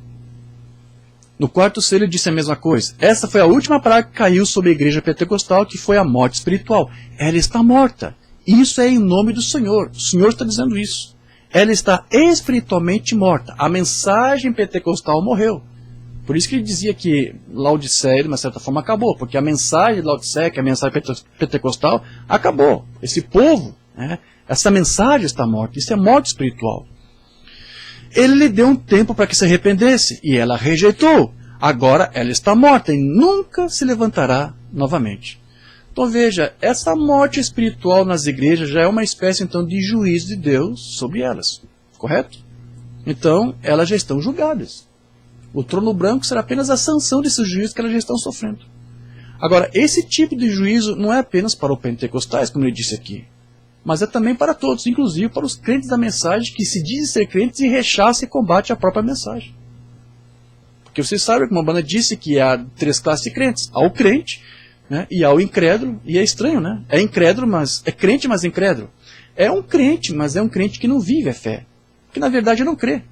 No quarto selo ele disse a mesma coisa. Essa foi a última praga que caiu sobre a igreja pentecostal, que foi a morte espiritual. Ela está morta. Isso é em nome do Senhor. O Senhor está dizendo isso. Ela está espiritualmente morta. A mensagem pentecostal morreu. Por isso que ele dizia que Laodiceia, de uma certa forma, acabou. Porque a mensagem de Laodiceia, que é a mensagem pentecostal, acabou. Esse povo, essa mensagem está morta. Isso é morte espiritual. Ele lhe deu um tempo para que se arrependesse. E ela rejeitou. Agora ela está morta e nunca se levantará novamente. Então veja, essa morte espiritual nas igrejas já é uma espécie então de juízo de Deus sobre elas, correto? Então elas já estão julgadas. O trono branco será apenas a sanção desses juízos que elas já estão sofrendo. Agora, esse tipo de juízo não é apenas para os pentecostais, como ele disse aqui, mas é também para todos, inclusive para os crentes da mensagem que se dizem ser crentes e rechaçam e combatem a própria mensagem. Porque vocês sabem que uma banda disse que há 3 classes de crentes. Há o crente, e ao incrédulo, e é estranho, né? É incrédulo, mas é crente, mas incrédulo. É um crente, mas é um crente que não vive a fé. Que na verdade não crê.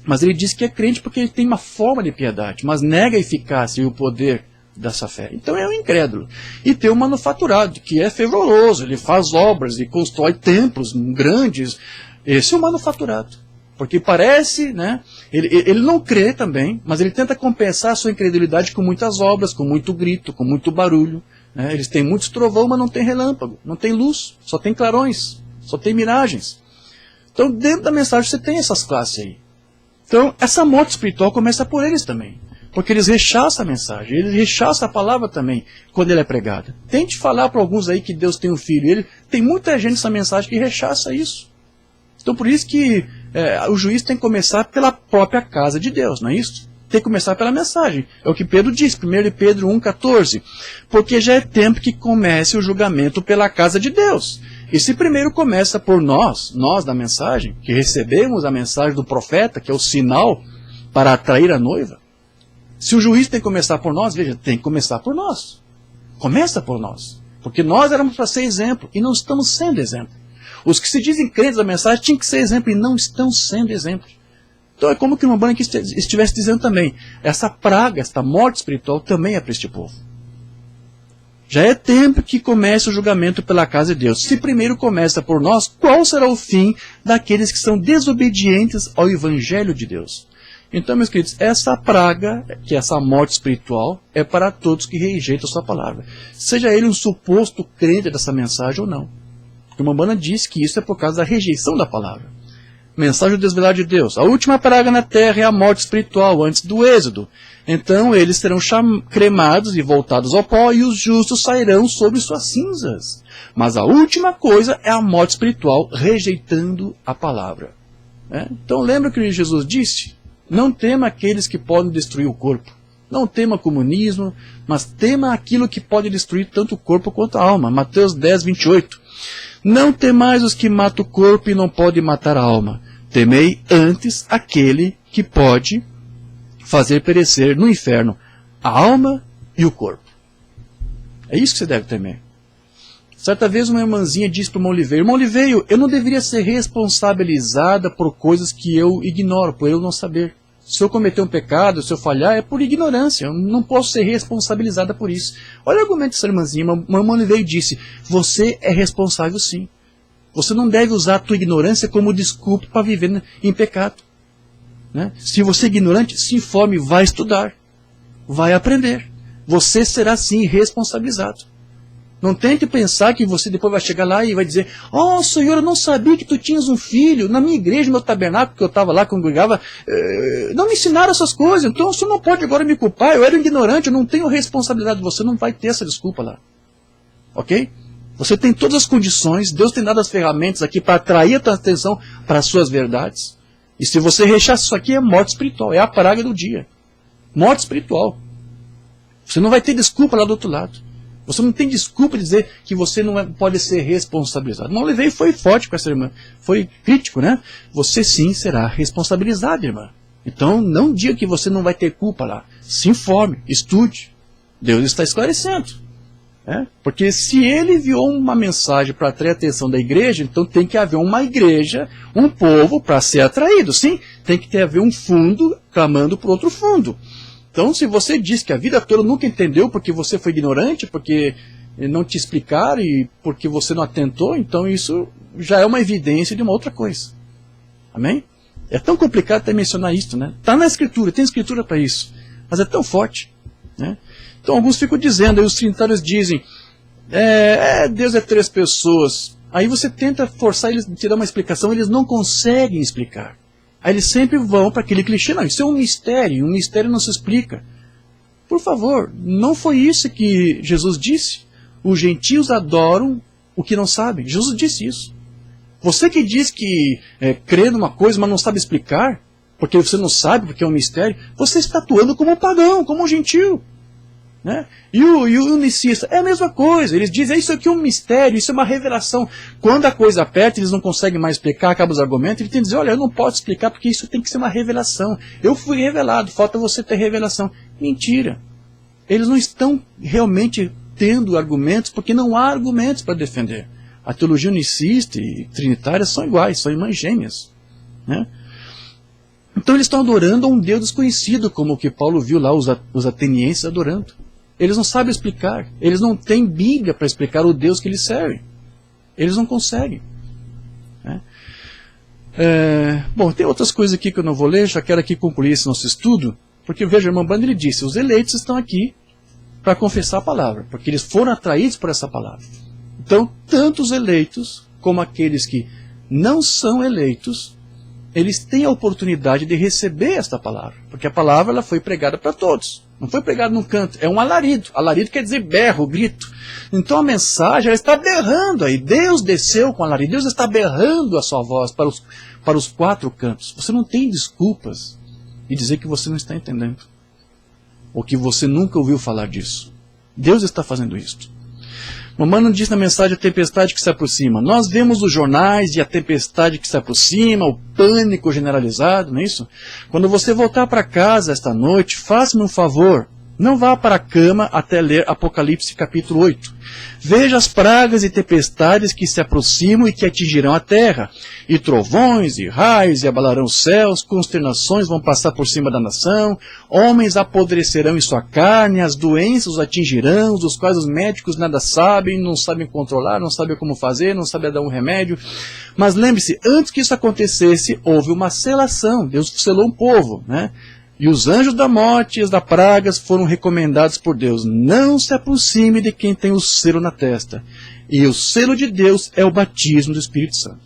Mas ele diz que é crente porque ele tem uma forma de piedade, mas nega a eficácia e o poder dessa fé. Então é um incrédulo. E tem um manufaturado, que é fervoroso, ele faz obras e constrói templos grandes. Esse é o manufaturado. Porque parece, ele não crê também, mas ele tenta compensar a sua incredulidade com muitas obras, com muito grito, com muito barulho. Eles têm muitos trovão, mas não tem relâmpago, não tem luz, só tem clarões, só tem miragens. Então dentro da mensagem você tem essas classes aí. Então essa morte espiritual começa por eles também. Porque eles rechaçam a mensagem, eles rechaçam a palavra também, quando ela é pregada. Tente falar para alguns aí que Deus tem um filho. Tem muita gente nessa mensagem que rechaça isso. Então por isso que o juiz tem que começar pela própria casa de Deus, não é isso? Tem que começar pela mensagem. É o que Pedro diz, 1 Pedro 1,14. Porque já é tempo que comece o julgamento pela casa de Deus. E se primeiro começa por nós da mensagem, que recebemos a mensagem do profeta, que é o sinal para atrair a noiva, se o juízo tem que começar por nós, veja, tem que começar por nós. Começa por nós. Porque nós éramos para ser exemplo, e não estamos sendo exemplo. Os que se dizem crentes da mensagem tinham que ser exemplo, e não estão sendo exemplo. Então é como que uma banda que estivesse dizendo também, essa praga, esta morte espiritual também é para este povo. Já é tempo que comece o julgamento pela casa de Deus. Se primeiro começa por nós, qual será o fim daqueles que são desobedientes ao Evangelho de Deus? Então, meus queridos, essa praga, que é essa morte espiritual, é para todos que rejeitam a sua palavra. Seja ele um suposto crente dessa mensagem ou não. Porque uma banda diz que isso é por causa da rejeição da palavra. Mensagem desvelada de Deus. A última praga na terra é a morte espiritual, antes do êxodo. Então eles serão cremados e voltados ao pó, e os justos sairão sobre suas cinzas. Mas a última coisa é a morte espiritual, rejeitando a palavra. Então lembra que Jesus disse? Não tema aqueles que podem destruir o corpo. Não tema comunismo, mas tema aquilo que pode destruir tanto o corpo quanto a alma. Mateus 10, 28. Não temais os que matam o corpo e não podem matar a alma. Temei antes aquele que pode fazer perecer no inferno a alma e o corpo. É isso que você deve temer. Certa vez uma irmãzinha disse para o irmão Oliveira, irmão Oliveira, eu não deveria ser responsabilizada por coisas que eu ignoro, por eu não saber. Se eu cometer um pecado, se eu falhar, é por ignorância. Eu não posso ser responsabilizada por isso. Olha o argumento dessa irmãzinha. Uma irmã veio e disse, você é responsável sim. Você não deve usar a tua ignorância como desculpa para viver em pecado. Se você é ignorante, se informe, vai estudar. Vai aprender. Você será sim responsabilizado. Não tente pensar que você depois vai chegar lá e vai dizer, oh Senhor, eu não sabia que tu tinhas um filho. Na minha igreja, no meu tabernáculo, que eu estava lá, congregava, não me ensinaram essas coisas. Então o Senhor não pode agora me culpar. Eu era ignorante, eu não tenho responsabilidade. Você não vai ter essa desculpa lá. Ok? Você tem todas as condições. Deus tem dado as ferramentas aqui para atrair a tua atenção para as suas verdades. E se você rechaça isso aqui, é morte espiritual. É a praga do dia. Morte espiritual. Você não vai ter desculpa lá do outro lado. Você não tem desculpa de dizer que você não pode ser responsabilizado. Não levei, foi forte com essa irmã. Foi crítico, né? Você sim será responsabilizado, irmã. Então não diga que você não vai ter culpa lá. Se informe, estude. Deus está esclarecendo. Porque se ele enviou uma mensagem para atrair a atenção da igreja, então tem que haver uma igreja, um povo para ser atraído. Sim, tem que haver um fundo clamando por outro fundo. Então, se você diz que a vida toda nunca entendeu porque você foi ignorante, porque não te explicaram e porque você não atentou, então isso já é uma evidência de uma outra coisa. Amém? É tão complicado até mencionar isso, né? Está na Escritura, tem Escritura para isso, mas é tão forte, né? Então, alguns ficam dizendo, aí os trinitários dizem, Deus é 3 pessoas. Aí você tenta forçar eles a te dar uma explicação, eles não conseguem explicar. Aí eles sempre vão para aquele clichê, não, isso é um mistério não se explica. Por favor, não foi isso que Jesus disse? Os gentios adoram o que não sabem. Jesus disse isso. Você que diz que crê numa coisa, mas não sabe explicar, porque você não sabe, porque é um mistério, você está atuando como um pagão, como um gentio. Né? E o unicista é a mesma coisa. Eles dizem, isso aqui é um mistério, isso é uma revelação. Quando a coisa aperta, eles não conseguem mais explicar, acabam os argumentos, eles têm que dizer, olha, eu não posso explicar porque isso tem que ser uma revelação. Eu fui revelado, falta você ter revelação. Mentira. Eles não estão realmente tendo argumentos porque não há argumentos para defender. A teologia unicista e trinitária são iguais, são irmãs gêmeas. Né? Então eles estão adorando a um Deus desconhecido, como o que Paulo viu lá os atenienses adorando. Eles não sabem explicar. Eles não têm Bíblia para explicar o Deus que eles servem. Eles não conseguem. Né? Bom, tem outras coisas aqui que eu não vou ler. Já quero aqui concluir esse nosso estudo. Porque veja, o irmão Bando, ele disse, os eleitos estão aqui para confessar a palavra. Porque eles foram atraídos por essa palavra. Então, tanto os eleitos como aqueles que não são eleitos, eles têm a oportunidade de receber esta palavra. Porque a palavra ela foi pregada para todos. Não foi pregada num canto. É um alarido. Alarido quer dizer berro, grito. Então a mensagem ela está berrando aí. Deus desceu com alarido. Deus está berrando a sua voz para os 4 cantos. Você não tem desculpas de dizer que você não está entendendo. Ou que você nunca ouviu falar disso. Deus está fazendo isso. Mamãe não diz na mensagem a tempestade que se aproxima. Nós vemos os jornais e a tempestade que se aproxima, o pânico generalizado, não é isso? Quando você voltar para casa esta noite, faça-me um favor. Não vá para a cama até ler Apocalipse capítulo 8. Veja as pragas e tempestades que se aproximam e que atingirão a terra. E trovões e raios e abalarão os céus, consternações vão passar por cima da nação, homens apodrecerão em sua carne, as doenças os atingirão, dos quais os médicos nada sabem, não sabem controlar, não sabem como fazer, não sabem dar um remédio. Mas lembre-se, antes que isso acontecesse, houve uma selação. Deus selou um povo, né? E os anjos da morte e os da pragas foram recomendados por Deus. Não se aproxime de quem tem o selo na testa. E o selo de Deus é o batismo do Espírito Santo.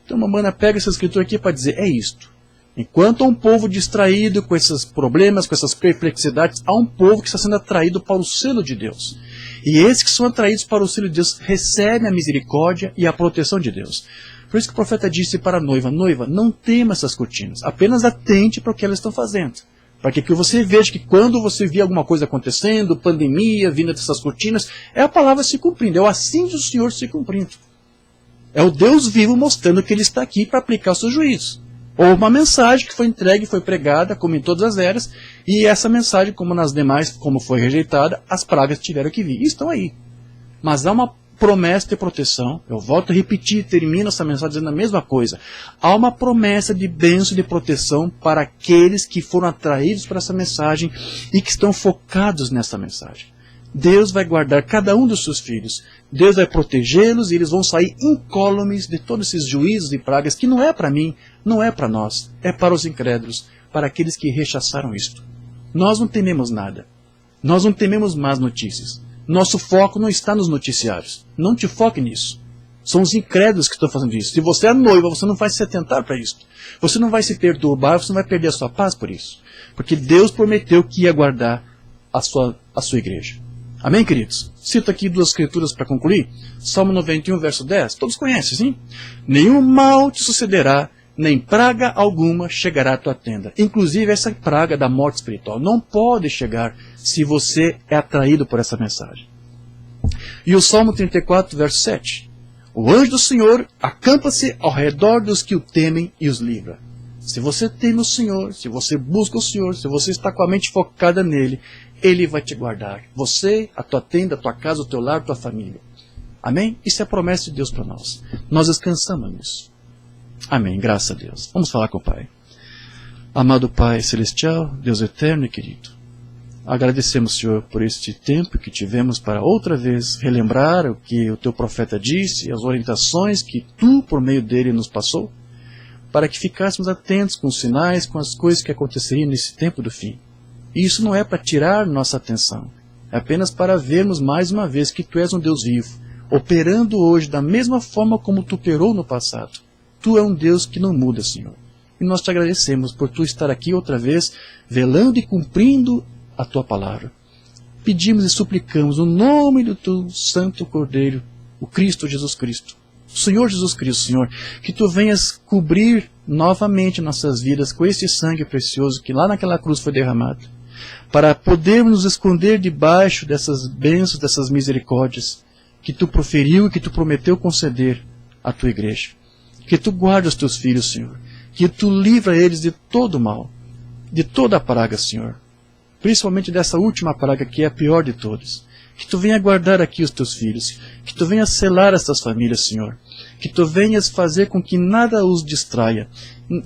Então, mamãe pega essa escritura aqui para dizer, é isto. Enquanto há um povo distraído com esses problemas, com essas perplexidades, há um povo que está sendo atraído para o selo de Deus. E esses que são atraídos para o selo de Deus recebem a misericórdia e a proteção de Deus. Por isso que o profeta disse para a noiva, noiva, não tema essas cortinas, apenas atente para o que elas estão fazendo. Para que você veja que quando você vê alguma coisa acontecendo, pandemia, vinda dessas cortinas, é a palavra se cumprindo, é o assim do Senhor se cumprindo. É o Deus vivo mostrando que Ele está aqui para aplicar o seu juízo. Ou uma mensagem que foi entregue, foi pregada, como em todas as eras, e essa mensagem, como nas demais, como foi rejeitada, as pragas tiveram que vir. E estão aí. Mas há uma promessa de proteção. Eu volto a repetir, termino essa mensagem dizendo a mesma coisa. Há uma promessa de bênção e de proteção para aqueles que foram atraídos para essa mensagem e que estão focados nessa mensagem. Deus vai guardar cada um dos seus filhos. Deus vai protegê-los e eles vão sair incólumes de todos esses juízos e pragas que não é para mim, não é para nós, é para os incrédulos, para aqueles que rechaçaram isto. Nós não tememos nada. Nós não tememos más notícias. Nosso foco não está nos noticiários. Não te foque nisso. São os incrédulos que estão fazendo isso. Se você é noiva, você não vai se atentar para isso. Você não vai se perturbar, você não vai perder a sua paz por isso. Porque Deus prometeu que ia guardar a sua igreja. Amém, queridos? Cito aqui duas escrituras para concluir. Salmo 91, verso 10. Todos conhecem, sim? Nenhum mal te sucederá, nem praga alguma chegará à tua tenda. Inclusive essa praga da morte espiritual não pode chegar se você é atraído por essa mensagem. E o Salmo 34, verso 7. O anjo do Senhor acampa-se ao redor dos que o temem e os livra. Se você teme o Senhor, se você busca o Senhor, se você está com a mente focada nele, Ele vai te guardar. Você, a tua tenda, a tua casa, o teu lar, a tua família. Amém? Isso é a promessa de Deus para nós. Nós descansamos nisso. Amém. Graças a Deus. Vamos falar com o Pai. Amado Pai Celestial, Deus eterno e querido, agradecemos, Senhor, por este tempo que tivemos para outra vez relembrar o que o teu profeta disse, as orientações que tu, por meio dele, nos passou, para que ficássemos atentos com os sinais, com as coisas que aconteceriam nesse tempo do fim. E isso não é para tirar nossa atenção, é apenas para vermos mais uma vez que tu és um Deus vivo, operando hoje da mesma forma como tu operou no passado. Tu é um Deus que não muda, Senhor. E nós te agradecemos por tu estar aqui outra vez, velando e cumprindo a tua palavra. Pedimos e suplicamos no nome do teu santo Cordeiro, o Cristo Jesus Cristo, o Senhor Jesus Cristo, Senhor, que tu venhas cobrir novamente nossas vidas com esse sangue precioso que lá naquela cruz foi derramado, para podermos nos esconder debaixo dessas bênçãos, dessas misericórdias que tu proferiu e que tu prometeu conceder à tua igreja. Que tu guarde os teus filhos, Senhor. Que tu livra eles de todo o mal, de toda a praga, Senhor. Principalmente dessa última praga que é a pior de todas. Que tu venha guardar aqui os teus filhos. Que tu venha selar estas famílias, Senhor. Que tu venhas fazer com que nada os distraia.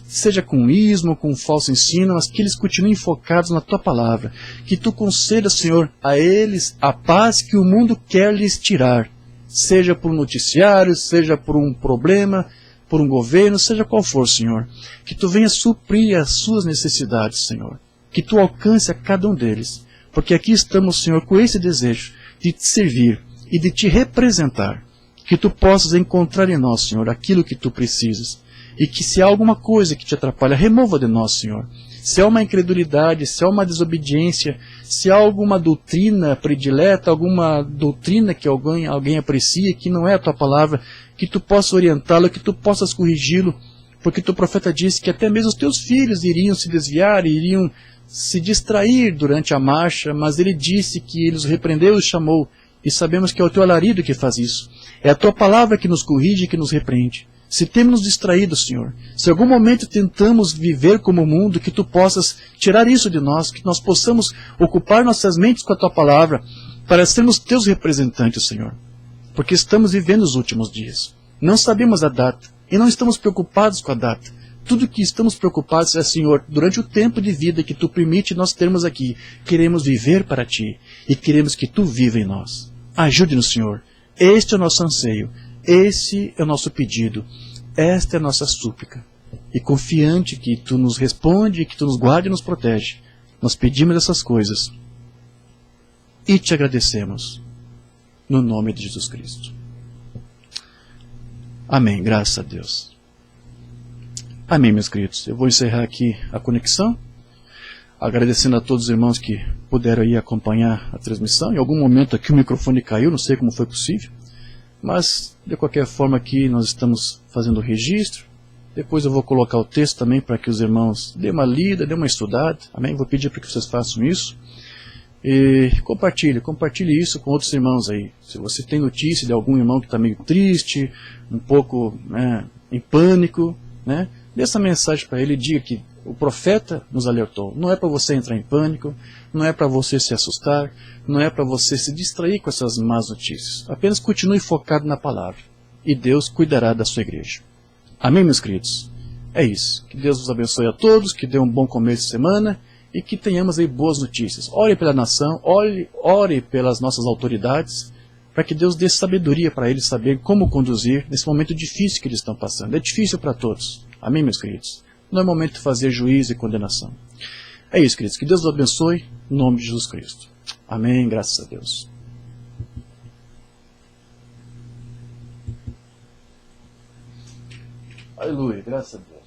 Seja com ismo, com falso ensino, mas que eles continuem focados na tua palavra. Que tu conceda, Senhor, a eles a paz que o mundo quer lhes tirar. Seja por um noticiário, seja por um problema, por um governo, seja qual for, Senhor. Que tu venha suprir as suas necessidades, Senhor. Que tu alcance a cada um deles. Porque aqui estamos, Senhor, com esse desejo de te servir e de te representar. Que tu possas encontrar em nós, Senhor, aquilo que tu precisas. E que se há alguma coisa que te atrapalha, remova de nós, Senhor. Se há uma incredulidade, se há uma desobediência, se há alguma doutrina predileta, alguma doutrina que alguém aprecia, que não é a tua palavra, que tu possas orientá-lo, que tu possas corrigi-lo, porque teu profeta disse que até mesmo os teus filhos iriam se desviar, iriam se distrair durante a marcha, mas ele disse que ele os repreendeu e os chamou E sabemos que é o teu alarido que faz isso. É a tua palavra que nos corrige e que nos repreende. Se temos nos distraído, Senhor, se em algum momento tentamos viver como o mundo, que tu possas tirar isso de nós, que nós possamos ocupar nossas mentes com a tua palavra, para sermos teus representantes, Senhor. Porque estamos vivendo os últimos dias. Não sabemos a data e não estamos preocupados com a data. Tudo que estamos preocupados é, Senhor, durante o tempo de vida que tu permite nós termos aqui, queremos viver para ti e queremos que tu viva em nós. Ajude-nos, Senhor. Este é o nosso anseio. Esse é o nosso pedido. Esta é a nossa súplica. E confiante que tu nos responde, que tu nos guarde e nos protege, nós pedimos essas coisas e te agradecemos. No nome de Jesus Cristo. Amém. Graças a Deus. Amém, meus queridos. Eu vou encerrar aqui a conexão, agradecendo a todos os irmãos que puderam aí acompanhar a transmissão. Em algum momento aqui o microfone caiu, não sei como foi possível, mas de qualquer forma aqui nós estamos fazendo o registro. Depois eu vou colocar o texto também para que os irmãos dêem uma lida, dêem uma estudada. Amém? Vou pedir para que vocês façam isso. E compartilhe isso com outros irmãos aí. Se você tem notícia de algum irmão que está meio triste, um pouco em pânico, dê essa mensagem para ele e diga que o profeta nos alertou. Não é para você entrar em pânico, não é para você se assustar, não é para você se distrair com essas más notícias. Apenas continue focado na palavra e Deus cuidará da sua igreja. Amém, meus queridos? É isso. Que Deus nos abençoe a todos, que dê um bom começo de semana e que tenhamos aí boas notícias. Ore pela nação, ore pelas nossas autoridades, para que Deus dê sabedoria para eles saber como conduzir nesse momento difícil que eles estão passando. É difícil para todos. Amém, meus queridos? Não é momento de fazer juízo e condenação. É isso, queridos. Que Deus os abençoe, em nome de Jesus Cristo. Amém, graças a Deus. Aleluia, graças a Deus.